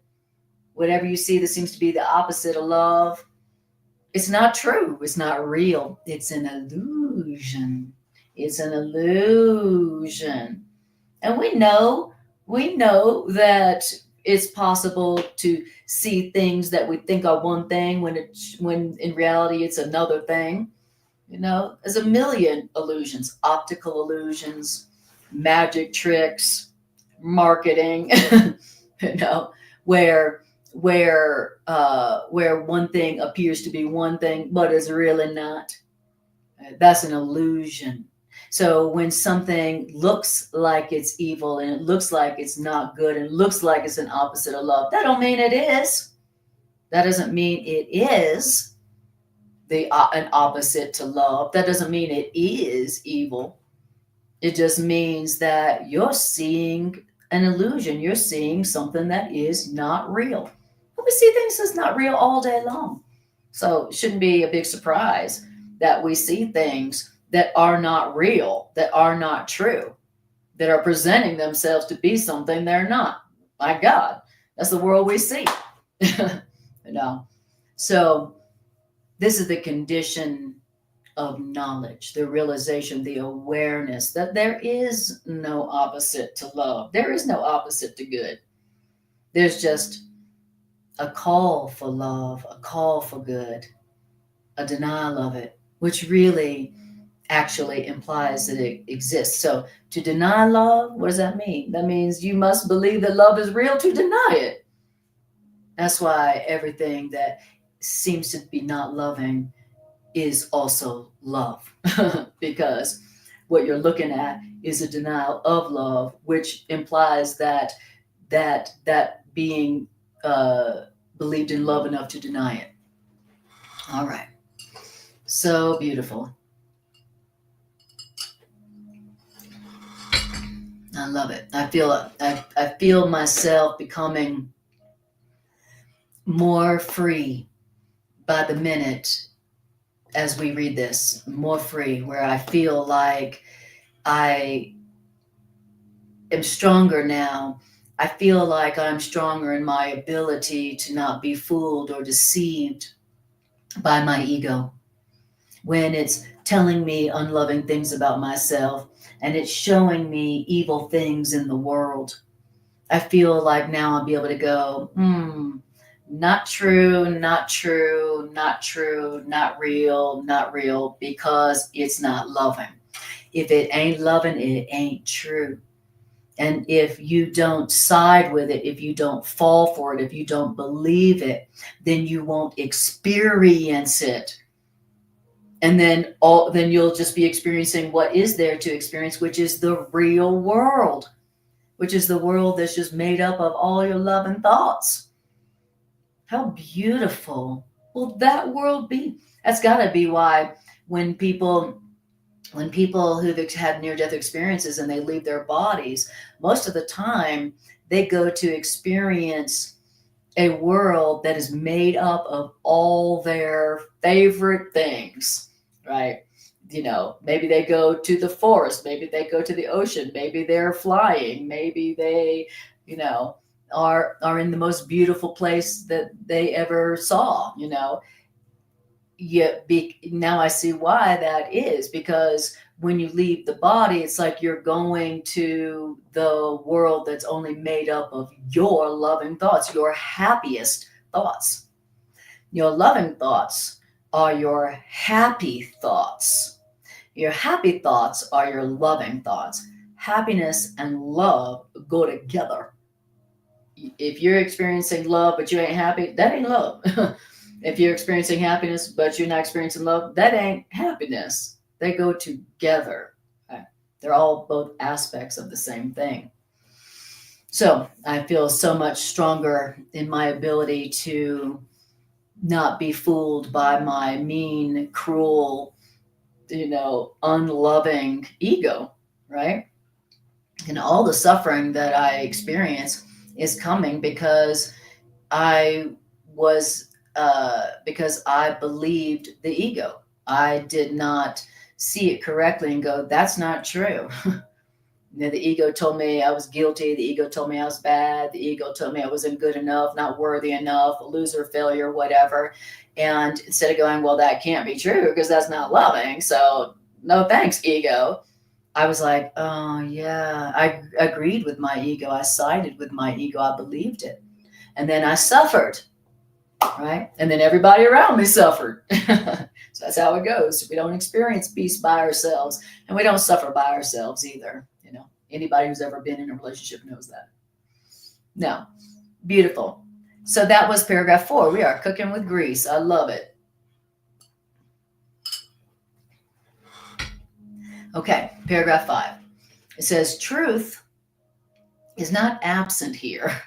whatever you see that seems to be the opposite of love, it's not true. It's not real. It's an illusion. It's an illusion. And we know that it's possible to see things that we think are one thing when in reality it's another thing. There's a million illusions, optical illusions, magic tricks, marketing, you know, where where one thing appears to be one thing but is really not. That's an illusion. So when something looks like it's evil and it looks like it's not good and it looks like it's an opposite of love, that don't mean it is. That doesn't mean it is an opposite to love. That doesn't mean it is evil. It just means that you're seeing an illusion. You're seeing something that is not real. But we see things that's not real all day long. So it shouldn't be a big surprise that we see things that are not real, that are not true, that are presenting themselves to be something they're not. My God, that's the world we see. you know. So this is the condition of knowledge, the realization, the awareness that there is no opposite to love. There is no opposite to good. There's just a call for love, a call for good, a denial of it, which really actually implies that it exists. So to deny love, what does that mean? That means you must believe that love is real to deny it. That's why everything that seems to be not loving is also love, because what you're looking at is a denial of love, which implies that being believed in love enough to deny it. All right, so beautiful. I love it. I feel myself becoming more free by the minute as we read this, more free, where I feel like I am stronger now. I feel like I'm stronger in my ability to not be fooled or deceived by my ego when it's telling me unloving things about myself and it's showing me evil things in the world. I feel like now I'll be able to go, not true, not true, not true, not real, because it's not loving. If it ain't loving, it ain't true. And if you don't side with it, if you don't fall for it, if you don't believe it, then you won't experience it. And then you'll just be experiencing what is there to experience, which is the real world, which is the world that's just made up of all your loving thoughts. How beautiful will that world be? That's got to be why when people who've had near-death experiences and they leave their bodies, most of the time they go to experience a world that is made up of all their favorite things, right? Maybe they go to the forest, maybe they go to the ocean, maybe they're flying, maybe they, are in the most beautiful place that they ever saw, now I see why that is, because when you leave the body, it's like you're going to the world that's only made up of your loving thoughts, your happiest thoughts. Your loving thoughts are your happy thoughts. Your happy thoughts are your loving thoughts. Happiness and love go together. If you're experiencing love but you ain't happy, that ain't love. If you're experiencing happiness but you're not experiencing love, that ain't happiness. They go together. Okay? They're all both aspects of the same thing. So I feel so much stronger in my ability to not be fooled by my mean, cruel, unloving ego. right? And all the suffering that I experience is coming I because I believed the ego. I did not see it correctly and go, that's not true. The ego told me I was guilty. The ego told me I was bad. The ego told me I wasn't good enough, not worthy enough, a loser, failure, whatever. And instead of going, well, that can't be true because that's not loving. So no thanks, ego. I was like, oh, yeah, I agreed with my ego. I sided with my ego. I believed it. And then I suffered, right? And then everybody around me suffered. So that's how it goes. We don't experience peace by ourselves, and we don't suffer by ourselves either. Anybody who's ever been in a relationship knows that. No, beautiful. So that was paragraph 4. We are cooking with grease. I love it. Okay, paragraph 5. It says, truth is not absent here.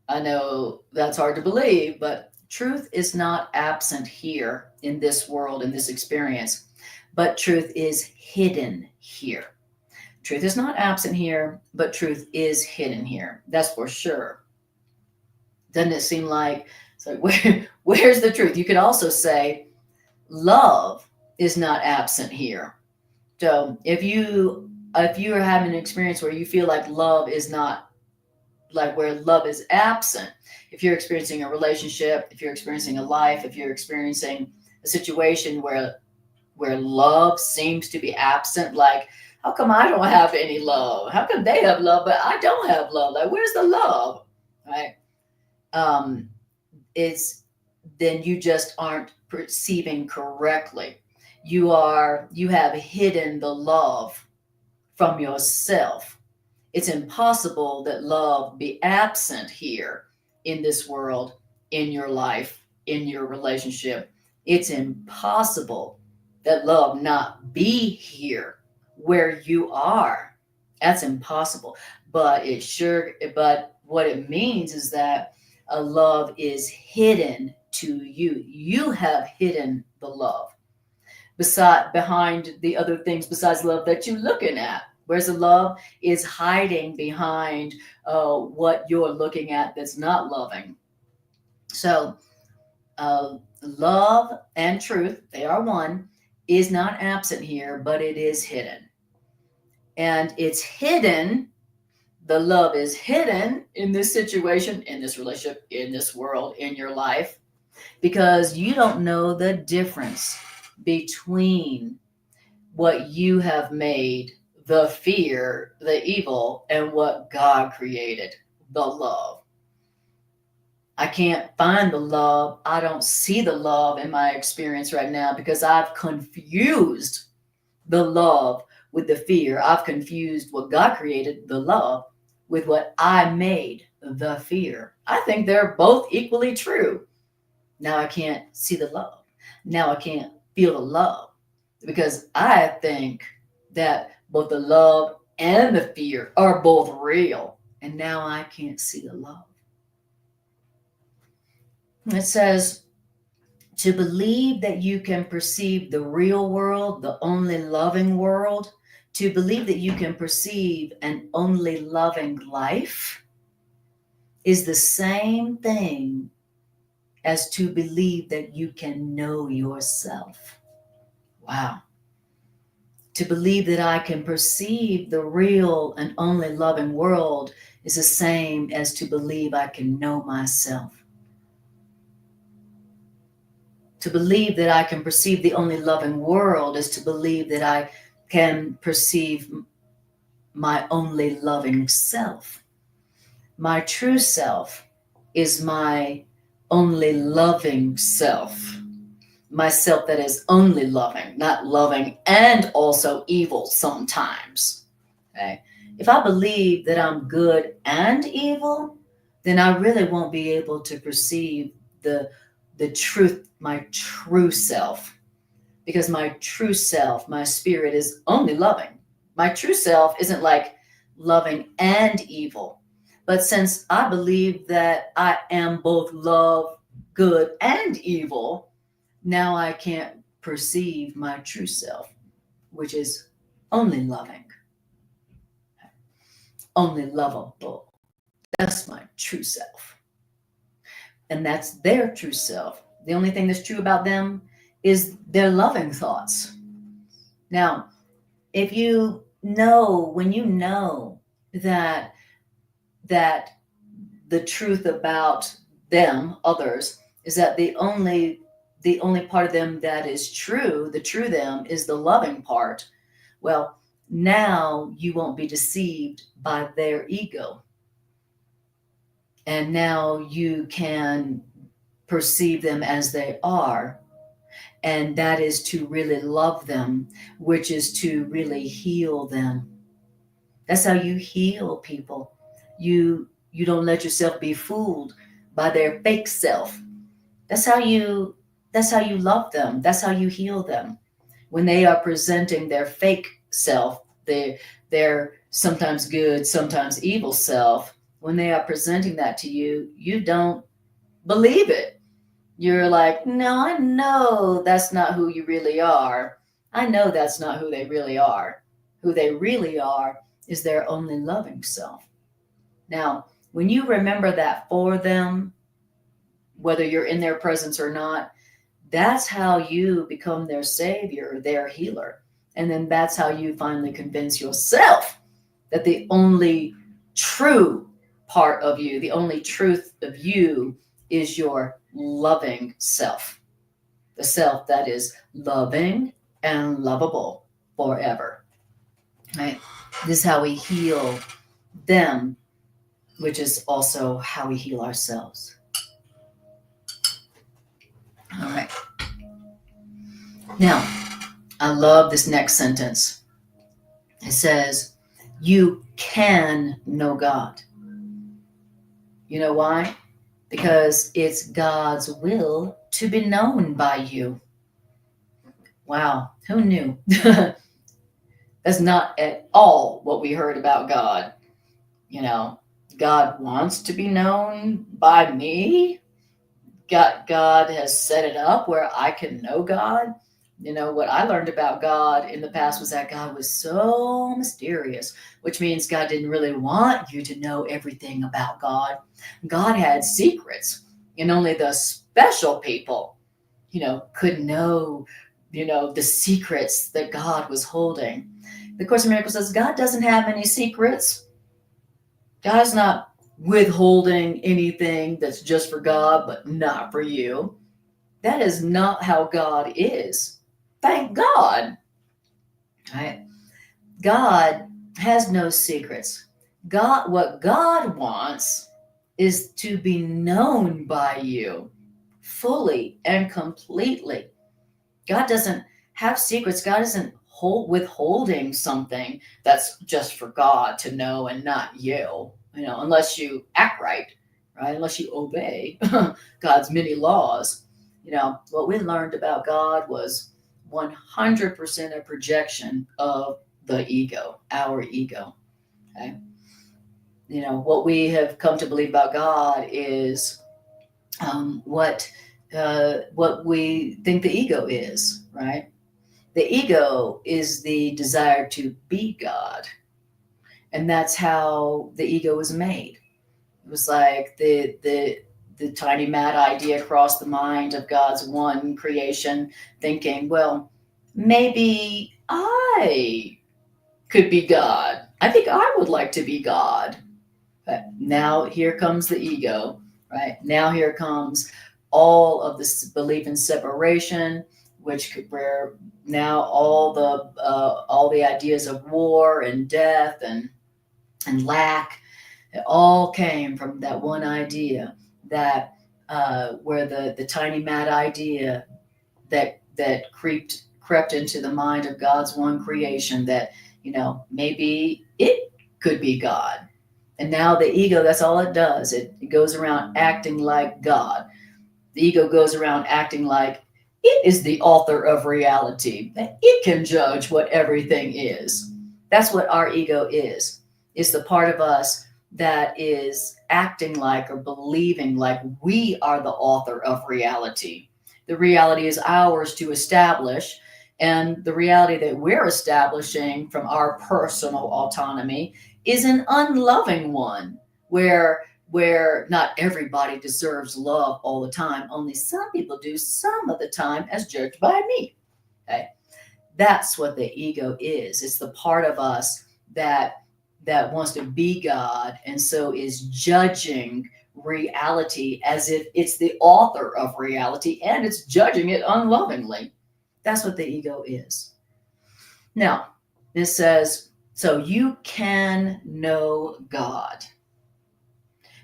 I know that's hard to believe, but truth is not absent here in this world, in this experience, but truth is hidden here. Truth is not absent here, but truth is hidden here. That's for sure. Doesn't it seem like, so where's the truth? You could also say love is not absent here. So if you are having an experience where you feel like love is not, like where love is absent, if you're experiencing a relationship, if you're experiencing a life, if you're experiencing a situation where love seems to be absent, like, how come I don't have any love? How come they have love, but I don't have love? Like, where's the love? Right? It's then you just aren't perceiving correctly. You have hidden the love from yourself. It's impossible that love be absent here in this world, in your life, in your relationship. It's impossible that love not be here where you are. That's impossible. But what it means is that a love is hidden to you. You have hidden the love behind the other things besides love that you're looking at. Whereas the love is hiding behind what you're looking at that's not loving. So love and truth, they are one, is not absent here, but it is hidden. And it's hidden, the love is hidden in this situation, in this relationship, in this world, in your life, because you don't know the difference between what you have made the fear, the evil, and what God created, the love. I can't find the love. I don't see the love in my experience right now because I've confused the love with the fear. I've confused what God created, the love, with what I made, the fear. I think they're both equally true. Now I can't see the love. Now I can't feel the love because I think that both the love and the fear are both real. And now I can't see the love. It says, to believe that you can perceive the real world, the only loving world, to believe that you can perceive an only loving life is the same thing as to believe that you can know yourself. Wow. To believe that I can perceive the real and only loving world is the same as to believe I can know myself. To believe that I can perceive the only loving world is to believe that I can perceive my only loving self. My true self is my only loving self. My self that is only loving, not loving and also evil sometimes. Okay? If I believe that I'm good and evil, then I really won't be able to perceive the truth, my true self, because my true self, my spirit is only loving. My true self isn't like loving and evil. But since I believe that I am both love, good, and evil, now I can't perceive my true self, which is only loving, only lovable. That's my true self. And that's their true self. The only thing that's true about them is their loving thoughts. Now, if you know, when you know that that the truth about them, others, is that the only part of them that is true, the true them, is the loving part. Well, now you won't be deceived by their ego. And now you can perceive them as they are. And that is to really love them, which is to really heal them. That's how you heal people. You don't let yourself be fooled by their fake self. That's how you love them. That's how you heal them. When they are presenting their fake self, their sometimes good, sometimes evil self, when they are presenting that to you, you don't believe it. You're like, no, I know that's not who you really are. I know that's not who they really are. Who they really are is their only loving self. Now, when you remember that for them, whether you're in their presence or not, that's how you become their savior, their healer. And then that's how you finally convince yourself that the only true part of you, the only truth of you, is your loving self. The self that is loving and lovable forever. Right? This is how we heal them, which is also how we heal ourselves. All right. Now, I love this next sentence. It says, you can know God. You know why? Because it's God's will to be known by you. Wow, who knew? That's not at all what we heard about God. You know, God wants to be known by me. God has set it up where I can know God. You know, what I learned about God in the past was that God was so mysterious, which means God didn't really want you to know everything about God. God had secrets, and only the special people, could know, the secrets that God was holding. The Course in Miracles says God doesn't have any secrets. God's not withholding anything that's just for God, but not for you. That is not how God is. Thank God. Right? God has no secrets. What God wants is to be known by you fully and completely. God doesn't have secrets. God isn't withholding something that's just for God to know and not you, unless you act right? Unless you obey God's many laws. What we learned about God was 100% a projection of the ego, our ego. Okay? What we have come to believe about God is what we think the ego is, right? The ego is the desire to be God. And that's how the ego was made. It was like the tiny mad idea crossed the mind of God's one creation, thinking, well, maybe I could be God. I think I would like to be God. But now here comes the ego, right? Now here comes all of this belief in separation, where now all the ideas of war and death and lack, it all came from that one idea, that where the tiny mad idea that crept into the mind of God's one creation, that maybe it could be God. And now the ego, that's all it does. It goes around acting like God. The ego goes around acting like it is the author of reality, that it can judge what everything is. That's what our ego is. It's the part of us that is acting like or believing like we are the author of reality. The reality is ours to establish, And the reality that we're establishing from our personal autonomy is an unloving one, where not everybody deserves love all the time. Only some people do some of the time, as judged by me. Okay? That's what the ego is. It's the part of us that wants to be God, and so is judging reality as if it's the author of reality, and it's judging it unlovingly. That's what the ego is. Now, this says, so you can know God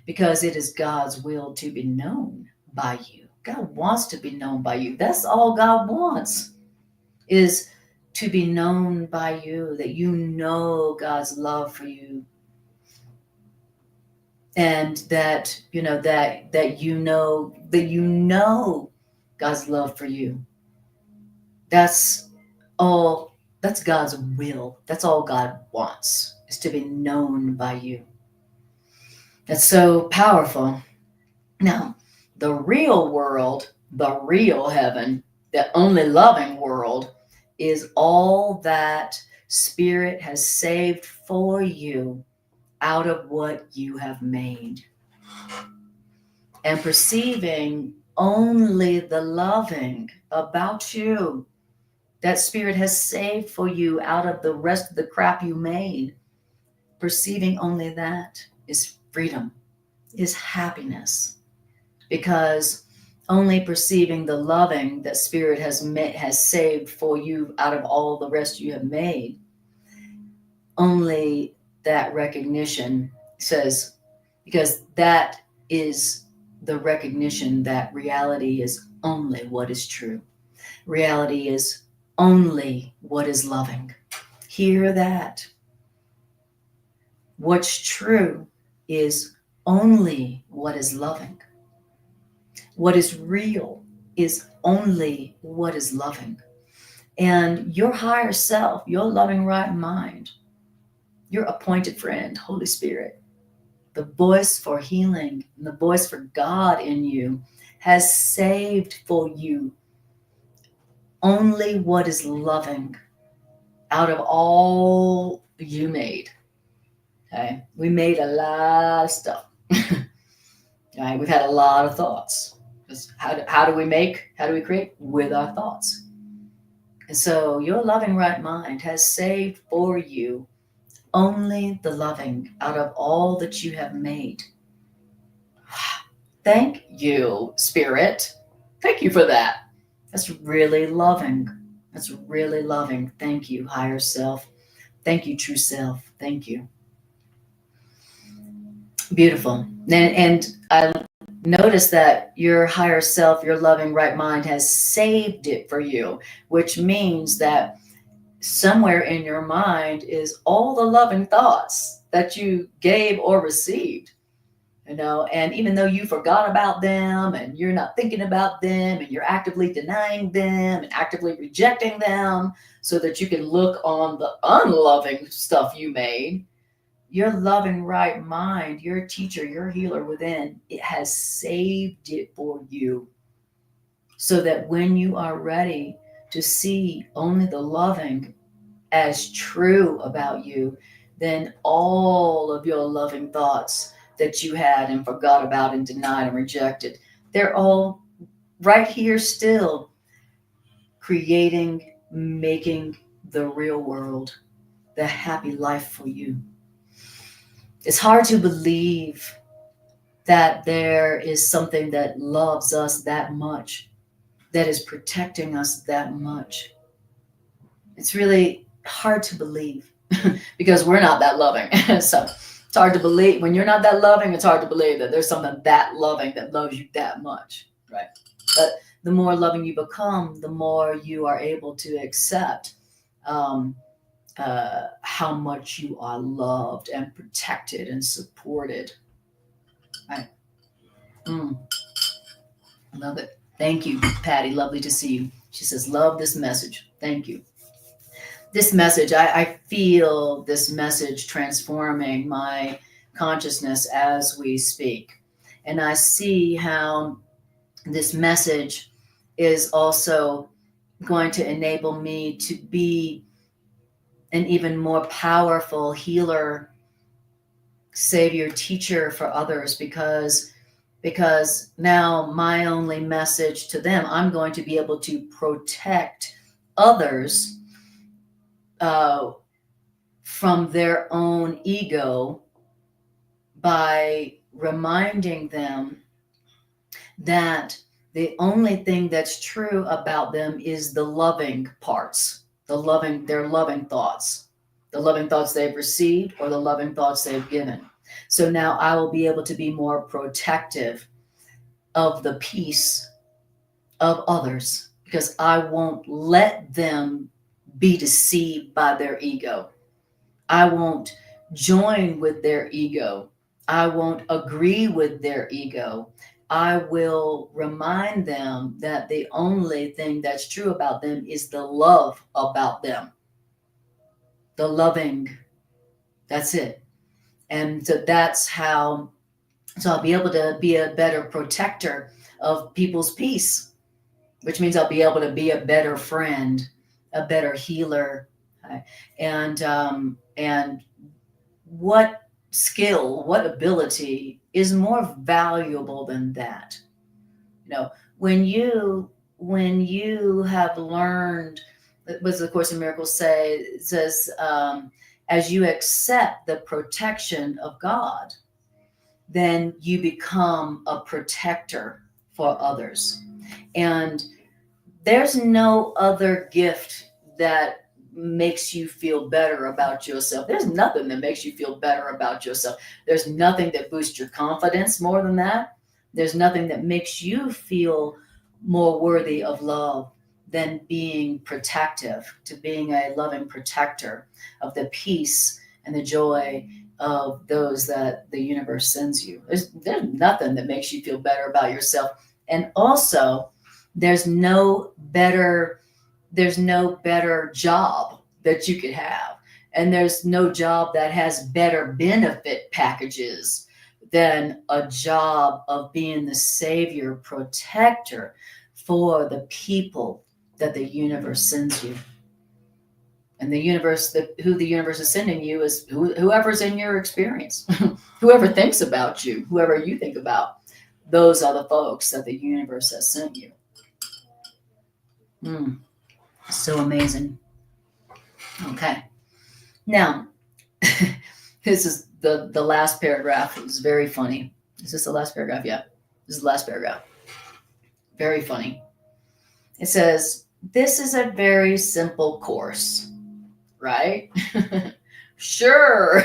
because it is God's will to be known by you. God wants to be known by you. That's all God wants, is to be known by you, that you know God's love for you, and that you know God's love for you. That's all. That's God's will. That's all God wants, is to be known by you. That's so powerful. Now, the real world, the real heaven, the only loving world, is all that Spirit has saved for you out of what you have made. And perceiving only the loving about you that Spirit has saved for you out of the rest of the crap you made. Perceiving only that is freedom, is happiness. Because only perceiving the loving that Spirit has saved for you out of all the rest you have made, only that recognition says, because that is the recognition that reality is only what is true. Reality is only what is loving. Hear that. What's true is only what is loving. What is real is only what is loving. And your higher self, your loving right mind, your appointed friend, Holy Spirit, the voice for healing, and the voice for God in you, has saved for you only what is loving out of all you made. Okay? We made a lot of stuff. Right? We've had a lot of thoughts. How do we create? With our thoughts. And so your loving right mind has saved for you only the loving out of all that you have made. Thank you, Spirit. Thank you for that. That's really loving. That's really loving. Thank you, higher self. Thank you, true self. Thank you. Beautiful. And I notice that your higher self, your loving right mind, has saved it for you, which means that somewhere in your mind is all the loving thoughts that you gave or received. And even though you forgot about them and you're not thinking about them and you're actively denying them and actively rejecting them so that you can look on the unloving stuff you made, your loving right mind, your teacher, your healer within, it has saved it for you so that when you are ready to see only the loving as true about you, then all of your loving thoughts that you had and forgot about and denied and rejected, they're all right here still, creating, making the real world, the happy life for you. It's hard to believe that there is something that loves us that much, that is protecting us that much. It's really hard to believe because we're not that loving. So it's hard to believe. When you're not that loving, it's hard to believe that there's something that loving that loves you that much, right? But the more loving you become, the more you are able to accept how much you are loved and protected and supported. Right? Love it. Thank you, Patty. Lovely to see you. She says, love this message. Thank you. This message, I feel this message transforming my consciousness as we speak. And I see how this message is also going to enable me to be an even more powerful healer, savior, teacher for others, because now my only message to them, I'm going to be able to protect others from their own ego by reminding them that the only thing that's true about them is the loving parts, their loving thoughts, the loving thoughts they've received or the loving thoughts they've given. So now I will be able to be more protective of the peace of others, because I won't let them be deceived by their ego. I won't join with their ego. I won't agree with their ego. I will remind them that the only thing that's true about them is the love about them, the loving. That's it. And so that's how, so I'll be able to be a better protector of people's peace, which means I'll be able to be a better friend, a better healer. And what skill, what ability is more valuable than that? You know, when you have learned, what does the Course in Miracles say? It says, as you accept the protection of God, then you become a protector for others. And there's no other gift that makes you feel better about yourself. There's nothing that makes you feel better about yourself. There's nothing that boosts your confidence more than that. There's nothing that makes you feel more worthy of love than being protective, to being a loving protector of the peace and the joy of those that the universe sends you. There's nothing that makes you feel better about yourself. And also, there's no better job that you could have. And there's no job that has better benefit packages than a job of being the savior, protector for the people that the universe sends you. And the universe, who the universe is sending you is whoever's in your experience, whoever thinks about you, whoever you think about. Those are the folks that the universe has sent you. So amazing. Okay. Now, this is the last paragraph. It was very funny. Is this the last paragraph? Yeah. This is the last paragraph. Very funny. It says, this is a very simple course, right? Sure.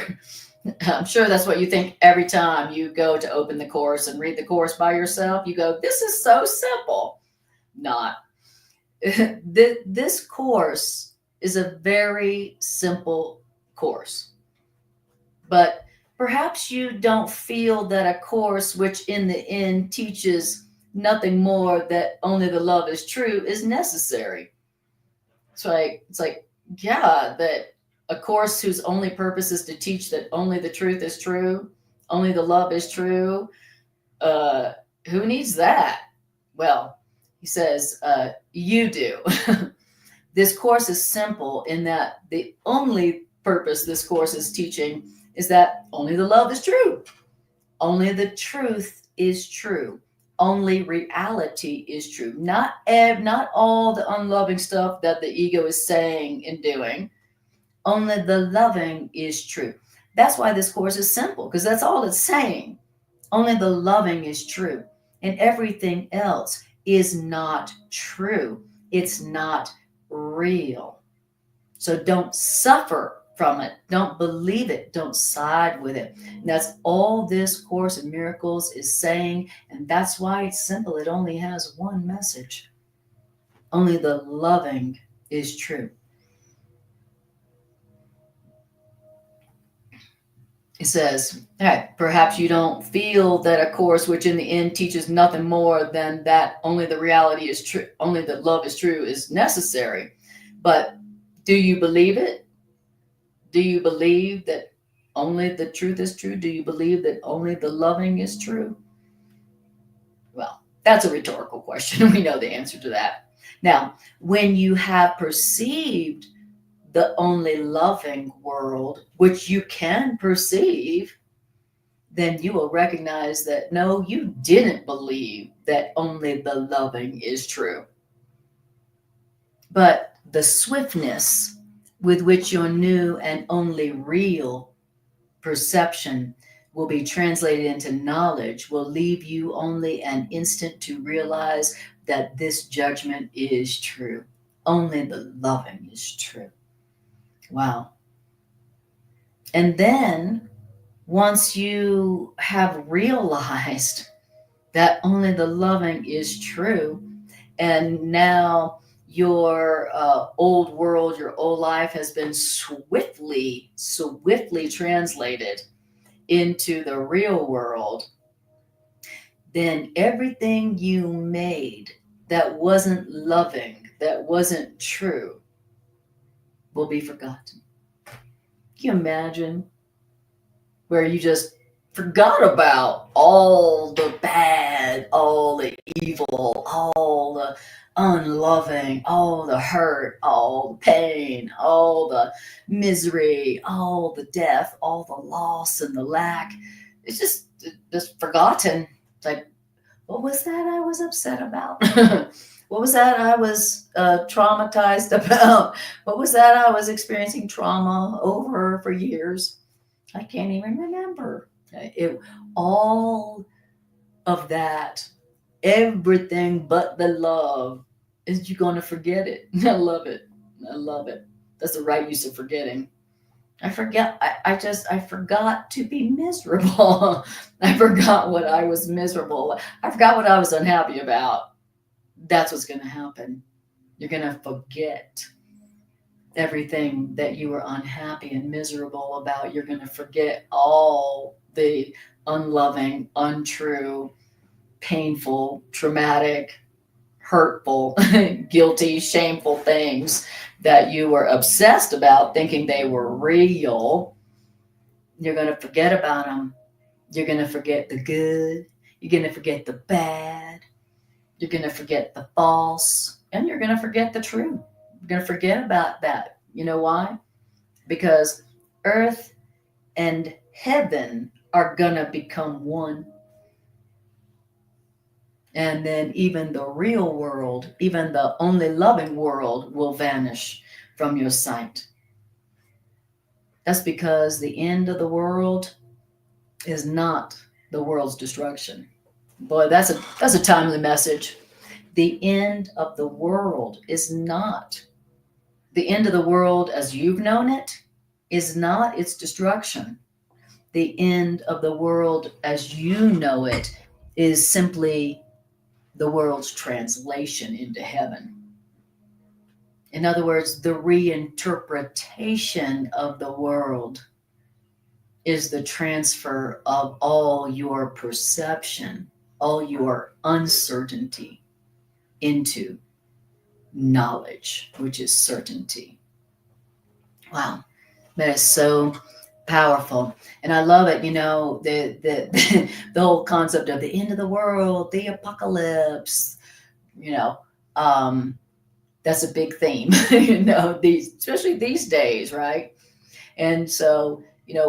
I'm sure that's what you think every time you go to open the course and read the course by yourself. You go, this is so simple. Not. This course is a very simple course. But perhaps you don't feel that a course which in the end teaches nothing more that only the love is true is necessary. It's like, yeah, that a course whose only purpose is to teach that only the truth is true, only the love is true. Who needs that? Well, he says, you do. This course is simple in that the only purpose this course is teaching is that only the love is true. Only the truth is true. Only reality is true. Not all the unloving stuff that the ego is saying and doing. Only the loving is true. That's why this course is simple, because that's all it's saying. Only the loving is true. And everything else is not true. It's not real. So don't suffer from it. Don't believe it. Don't side with it. And that's all this Course in Miracles is saying. And that's why it's simple. It only has one message. Only the loving is true. It says, hey, perhaps you don't feel that a course which in the end teaches nothing more than that only the reality is true, only the love is true is necessary. But do you believe it? Do you believe that only the truth is true? Do you believe that only the loving is true? Well, that's a rhetorical question. We know the answer to that. Now, when you have perceived the only loving world, which you can perceive, then you will recognize that no, you didn't believe that only the loving is true. But the swiftness with which your new and only real perception will be translated into knowledge will leave you only an instant to realize that this judgment is true. Only the loving is true. Wow. And then once you have realized that only the loving is true, and now your old world, your old life has been swiftly translated into the real world, then everything you made that wasn't loving, that wasn't true, will be forgotten. Can you imagine where you just forgot about all the bad, all the evil, all the unloving, all the hurt, all the pain, all the misery, all the death, all the loss and the lack? It's just forgotten. It's like, what was that I was upset about? What was that I was traumatized about? What was that I was experiencing trauma over for years? I can't even remember. All of that, everything but the love, is you're going to forget it. I love it. I love it. That's the right use of forgetting. I forget. I forgot to be miserable. I forgot what I was miserable. I forgot what I was unhappy about. That's what's going to happen. You're going to forget everything that you were unhappy and miserable about. You're going to forget all the unloving, untrue, painful, traumatic, hurtful, guilty, shameful things that you were obsessed about, thinking they were real. You're going to forget about them. You're going to forget the good. You're going to forget the bad. You're going to forget the false. And you're going to forget the true. You're going to forget about that. You know why? Because earth and heaven are going to become one. And then even the real world, even the only loving world, will vanish from your sight. That's because the end of the world is not the world's destruction. Boy, that's a timely message. The end of the world is not the end of the world as you've known it, is not its destruction. The end of the world as you know it is simply the world's translation into heaven. In other words, the reinterpretation of the world is the transfer of all your perception, all your uncertainty into knowledge, which is certainty. Wow, that is so powerful. And I love it, the whole concept of the end of the world, the apocalypse, that's a big theme, especially these days, right? And so,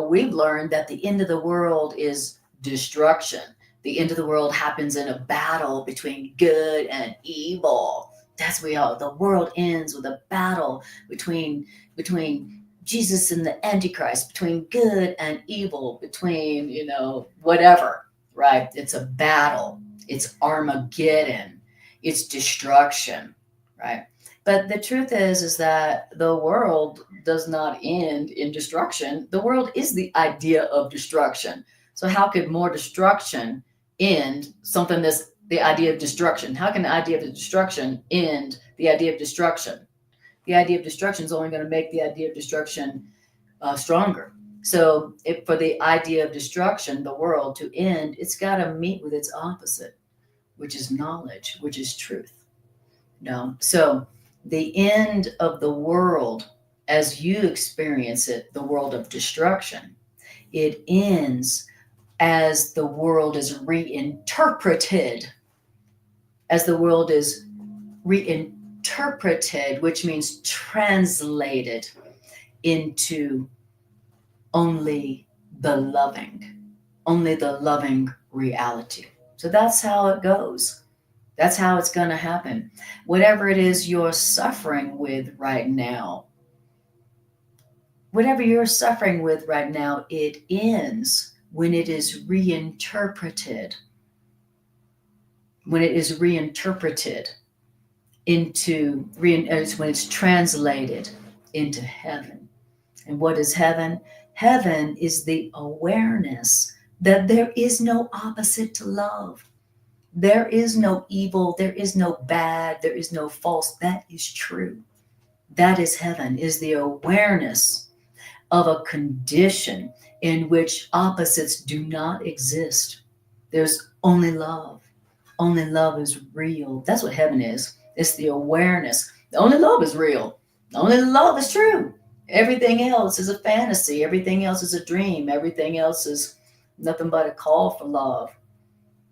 we've learned that the end of the world is destruction. The end of the world happens in a battle between good and evil. That's where the world ends, with a battle between Jesus and the Antichrist, between good and evil, between, whatever, right? It's a battle. It's Armageddon. It's destruction, right? But the truth is that the world does not end in destruction. The world is the idea of destruction. So how could more destruction end something that's the idea of destruction? How can the idea of destruction end the idea of destruction? The idea of destruction is only going to make the idea of destruction stronger. So if for the idea of destruction, the world, to end, it's got to meet with its opposite, which is knowledge, which is truth. So the end of the world, as you experience it, the world of destruction, it ends as the world is reinterpreted, as the world is reinterpreted reinterpreted, which means translated into only the loving reality. So that's how it goes. That's how it's going to happen. Whatever it is you're suffering with right now, it ends when it is reinterpreted. When it's when it's translated into heaven. And what is heaven? Heaven is the awareness that there is no opposite to love. There is no evil, there is no bad, there is no false. That is true. That is heaven, is the awareness of a condition in which opposites do not exist. There's only love. Only love is real. That's what heaven is. It's the awareness. Only love is real. Only love is true. Everything else is a fantasy. Everything else is a dream. Everything else is nothing but a call for love.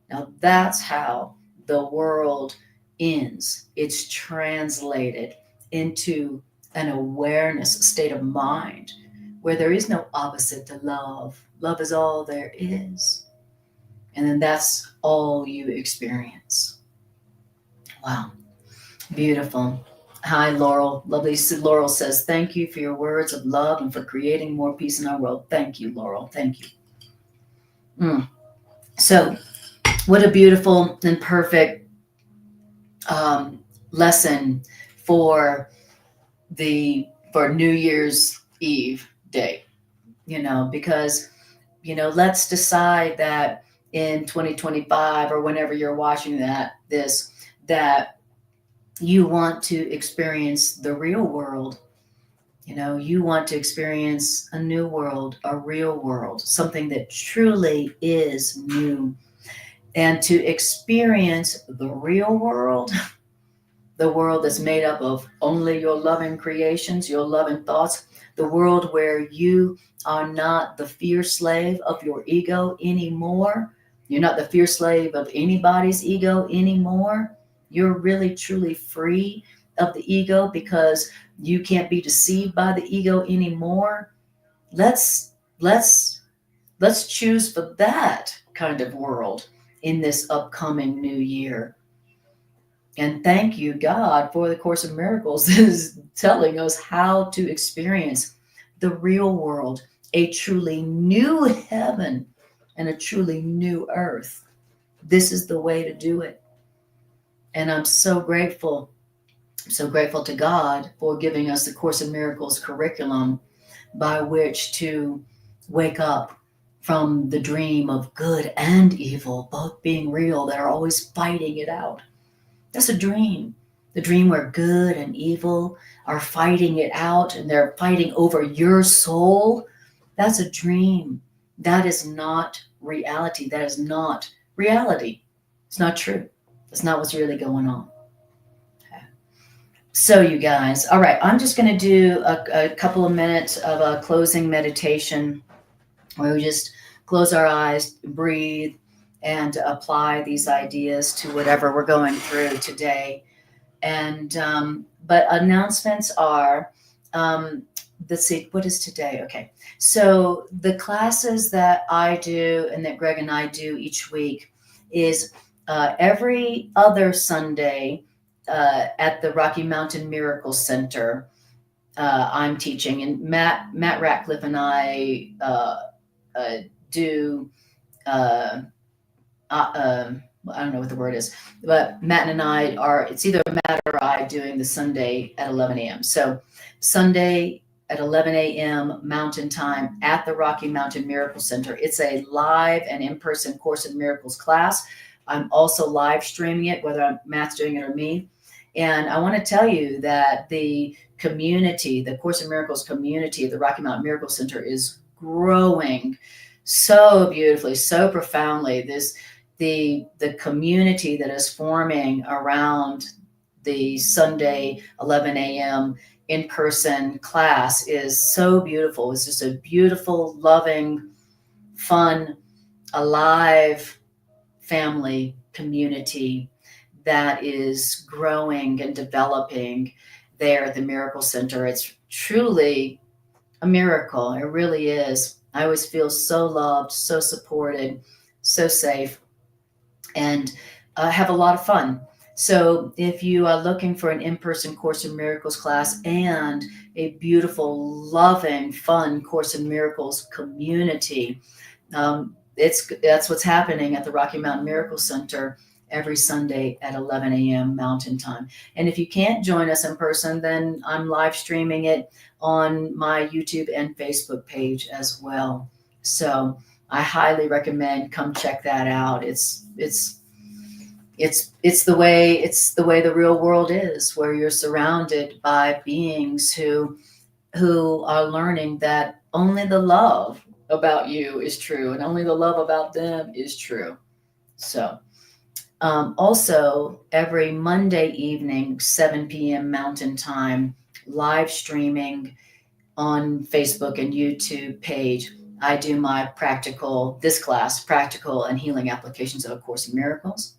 Now that's how the world ends. It's translated into an awareness, a state of mind, where there is no opposite to love. Love is all there is. And then that's all you experience. Wow. Beautiful. Hi, Laurel. Lovely. Laurel says, thank you for your words of love and for creating more peace in our world. Thank you, Laurel. Thank you. So, what a beautiful and perfect lesson for New Year's Eve day, because, let's decide that in 2025 or whenever you're watching that you want to experience the real world. You want to experience a new world, a real world, something that truly is new. And to experience the real world, the world that's made up of only your loving creations, your loving thoughts, the world where you are not the fear slave of your ego anymore. You're not the fear slave of anybody's ego anymore. You're really, truly free of the ego because you can't be deceived by the ego anymore. Let's choose for that kind of world in this upcoming new year. And thank you, God, for the Course of Miracles is telling us how to experience the real world, a truly new heaven and a truly new earth. This is the way to do it. And I'm so grateful to God for giving us the Course of Miracles curriculum by which to wake up from the dream of good and evil, both being real, that are always fighting it out. That's a dream. The dream where good and evil are fighting it out and they're fighting over your soul. That's a dream. That is not reality. That is not reality. It's not true. That's not what's really going on. Okay. So you guys, all right, I'm just going to do a couple of minutes of a closing meditation where we just close our eyes, breathe, and apply these ideas to whatever we're going through today. And but announcements are, let's see, what is today? Okay, so the classes that I do and that Greg and I do each week is every other Sunday at the Rocky Mountain Miracle Center. I'm teaching, and Matt Ratcliffe and I do. I don't know what the word is, but Matt and I it's either Matt or I doing the Sunday at 11 a.m. So Sunday at 11 a.m. Mountain Time at the Rocky Mountain Miracle Center. It's a live and in-person Course in Miracles class. I'm also live streaming it, whether Matt's doing it or me. And I want to tell you that the community, the Course in Miracles community at the Rocky Mountain Miracle Center is growing so beautifully, so profoundly. The community that is forming around the Sunday 11 a.m. in-person class is so beautiful. It's just a beautiful, loving, fun, alive family community that is growing and developing there at the Miracle Center. It's truly a miracle. It really is. I always feel so loved, so supported, so safe, and have a lot of fun. So if you are looking for an in-person Course in Miracles class and a beautiful, loving, fun Course in Miracles community, that's what's happening at the Rocky Mountain Miracle Center every Sunday at 11 a.m. Mountain Time. And if you can't join us in person, then I'm live streaming it on my YouTube and Facebook page as well. So I highly recommend come check that out. It's the way the real world is, where you're surrounded by beings who are learning that only the love about you is true and only the love about them is true. So also every Monday evening, 7 p.m. Mountain Time, live streaming on Facebook and YouTube page, I do my practical and healing applications of A Course in Miracles.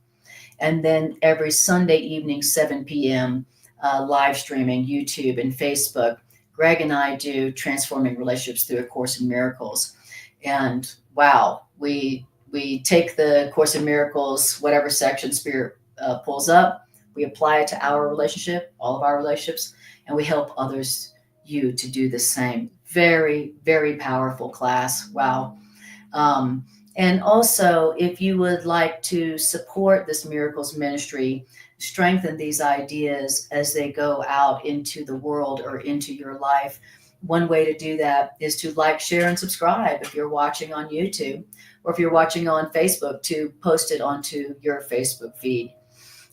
And then every Sunday evening, 7 p.m., live streaming YouTube and Facebook, Greg and I do Transforming Relationships Through A Course in Miracles. And wow, we take the Course in Miracles, whatever section Spirit pulls up, we apply it to our relationship, all of our relationships, and we help others, you, to do the same. Very, very powerful class. Wow. And also, if you would like to support this Miracles Ministry, strengthen these ideas as they go out into the world or into your life, one way to do that is to like, share, and subscribe if you're watching on YouTube, or if you're watching on Facebook, to post it onto your Facebook feed.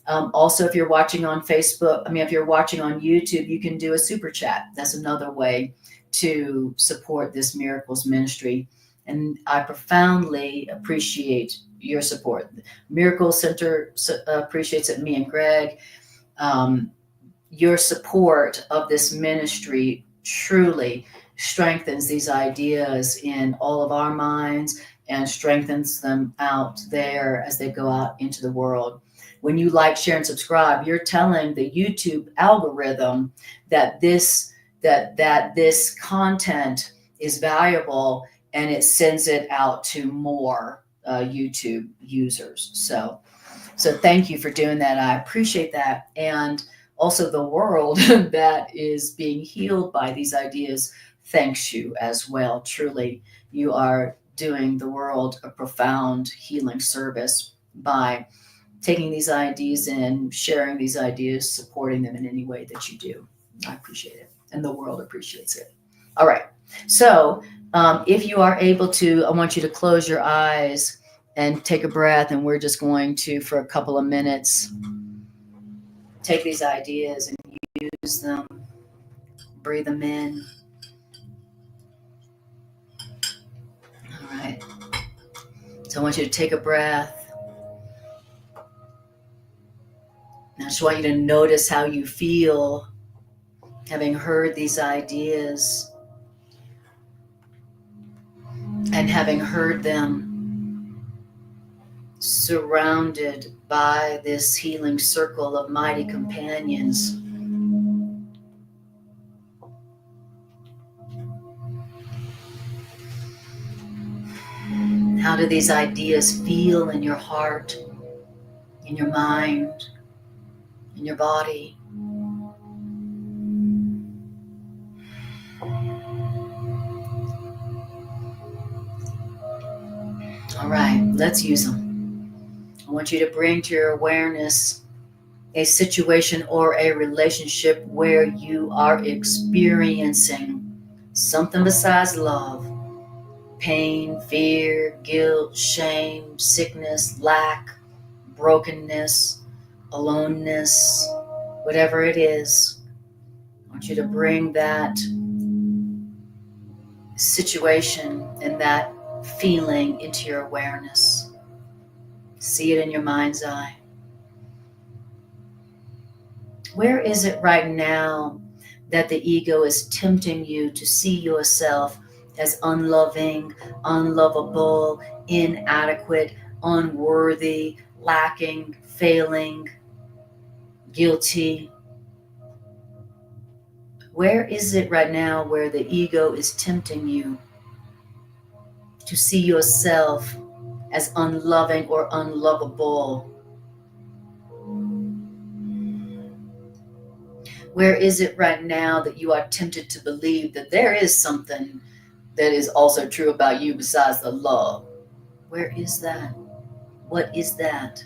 Also, if you're watching on if you're watching on YouTube, you can do a super chat. That's another way to support this Miracles Ministry. And I profoundly appreciate your support. Miracle Center appreciates it, me and Greg. Your support of this ministry truly strengthens these ideas in all of our minds and strengthens them out there as they go out into the world. When you like, share, and subscribe, you're telling the YouTube algorithm that this content is valuable, and it sends it out to more YouTube users. So thank you for doing that. I appreciate that. And also the world that is being healed by these ideas thanks you as well. Truly, you are doing the world a profound healing service by taking these ideas in, sharing these ideas, supporting them in any way that you do. I appreciate it, and the world appreciates it. All right. So if you are able to, I want you to close your eyes and take a breath, and we're just going to, for a couple of minutes, take these ideas and use them, breathe them in. All right. So I want you to take a breath. Now I just want you to notice how you feel having heard these ideas and having heard them surrounded by this healing circle of mighty companions. How do these ideas feel in your heart, in your mind, in your body? All right, let's use them. I want you to bring to your awareness a situation or a relationship where you are experiencing something besides love. Pain, fear, guilt, shame, sickness, lack, brokenness, aloneness, whatever it is. I want you to bring that situation and that feeling into your awareness. See it in your mind's eye. Where is it right now that the ego is tempting you to see yourself as unloving, unlovable, inadequate, unworthy, lacking, failing? guilty. Where is it right now where the ego is tempting you to see yourself as unloving or unlovable? Where is it right now that you are tempted to believe that there is something that is also true about you besides the love? Where is that? What is that?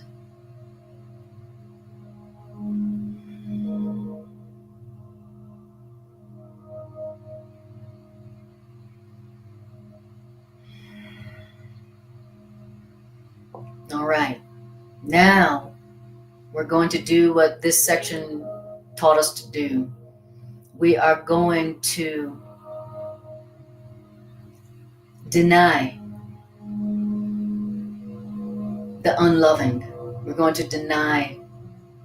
All right. Now we're going to do what this section taught us to do. We are going to deny the unloving. We're going to deny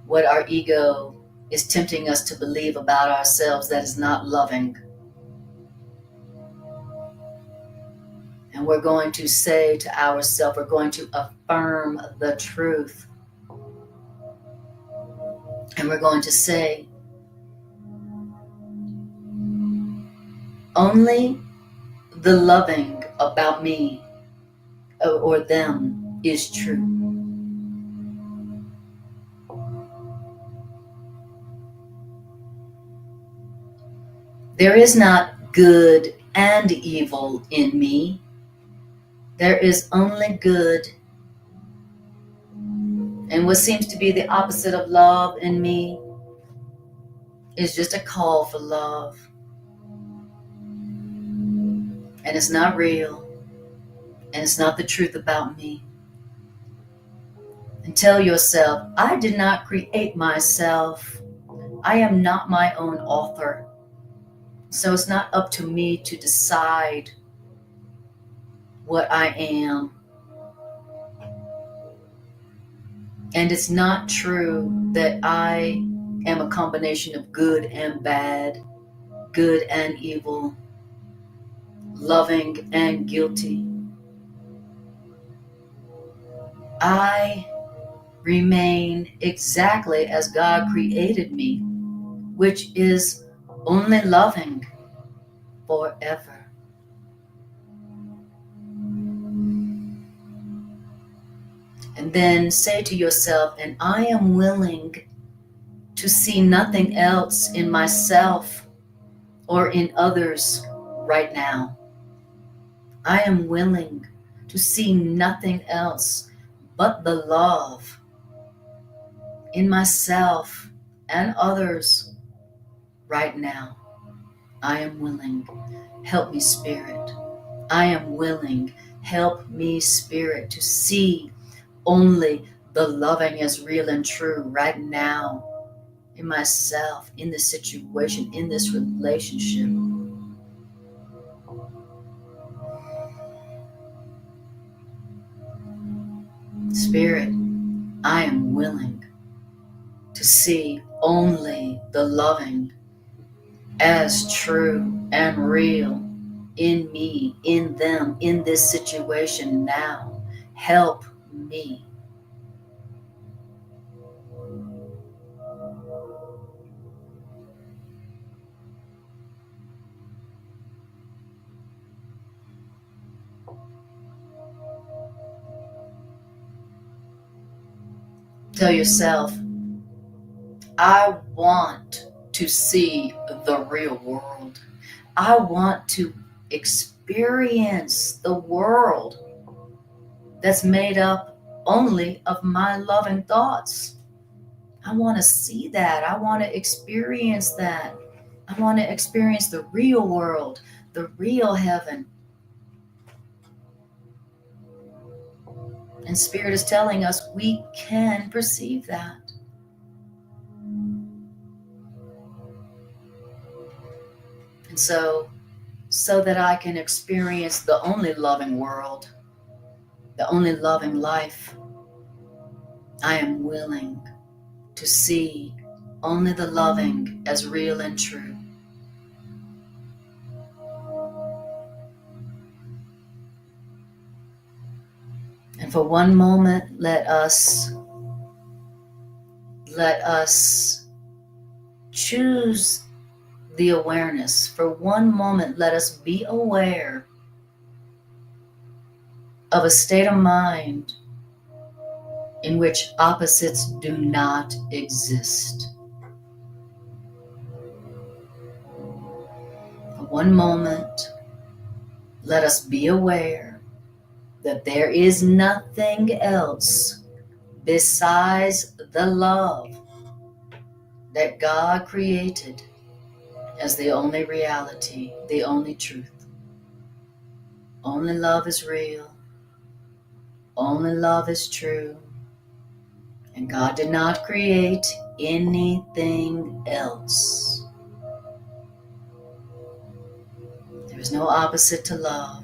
what our ego is tempting us to believe about ourselves that is not loving. And we're going to say to ourselves, we're going to affirm the truth. And we're going to say, only the loving about me or them is true. There is not good and evil in me. There is only good. And what seems to be the opposite of love in me is just a call for love. And it's not real. And it's not the truth about me. And tell yourself, I did not create myself. I am not my own author. So it's not up to me to decide what I am. And it's not true that I am a combination of good and bad, good and evil, loving and guilty. I remain exactly as God created me, which is only loving forever. And then say to yourself, and I am willing to see nothing else in myself or in others right now. I am willing to see nothing else but the love in myself and others right now. I am willing. Help me, Spirit. I am willing. Help me, Spirit, to see only the loving as real and true right now in myself, in this situation, in this relationship. Spirit, I am willing to see only the loving as true and real in me, in them, in this situation now. Help me. Tell yourself, I want to see the real world. I want to experience the world that's made up only of my loving thoughts. I want to see that. I want to experience that. I want to experience the real world, the real heaven. And Spirit is telling us we can perceive that. And so that I can experience the only loving world, the only loving life, I am willing to see only the loving as real and true. And for one moment, let us let us choose the awareness. For one moment, let us be aware of a state of mind in which opposites do not exist. For one moment, let us be aware that there is nothing else besides the love that God created as the only reality, the only truth. Only love is real. Only love is true. And God did not create anything else. There is no opposite to love.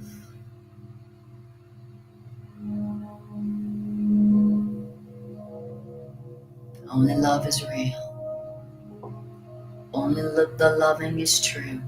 Only love is real. Only the loving is true.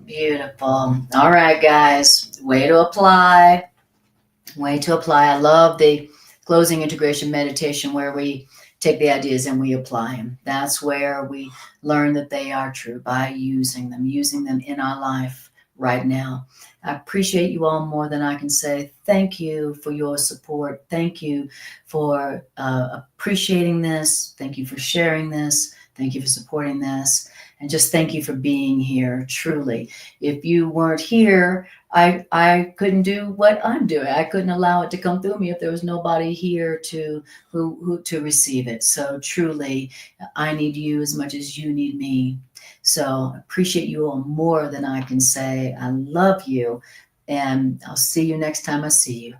Beautiful. All right, guys. Way to apply. Way to apply. I love the closing integration meditation where we take the ideas and we apply them. That's where we learn that they are true, by using them in our life right now. I appreciate you all more than I can say. Thank you for your support. Thank you for appreciating this. Thank you for sharing this. Thank you for supporting this. And just thank you for being here, truly. If you weren't here, I couldn't do what I'm doing. I couldn't allow it to come through me if there was nobody here to who to receive it. So truly, I need you as much as you need me. So I appreciate you all more than I can say. I love you, and I'll see you next time I see you.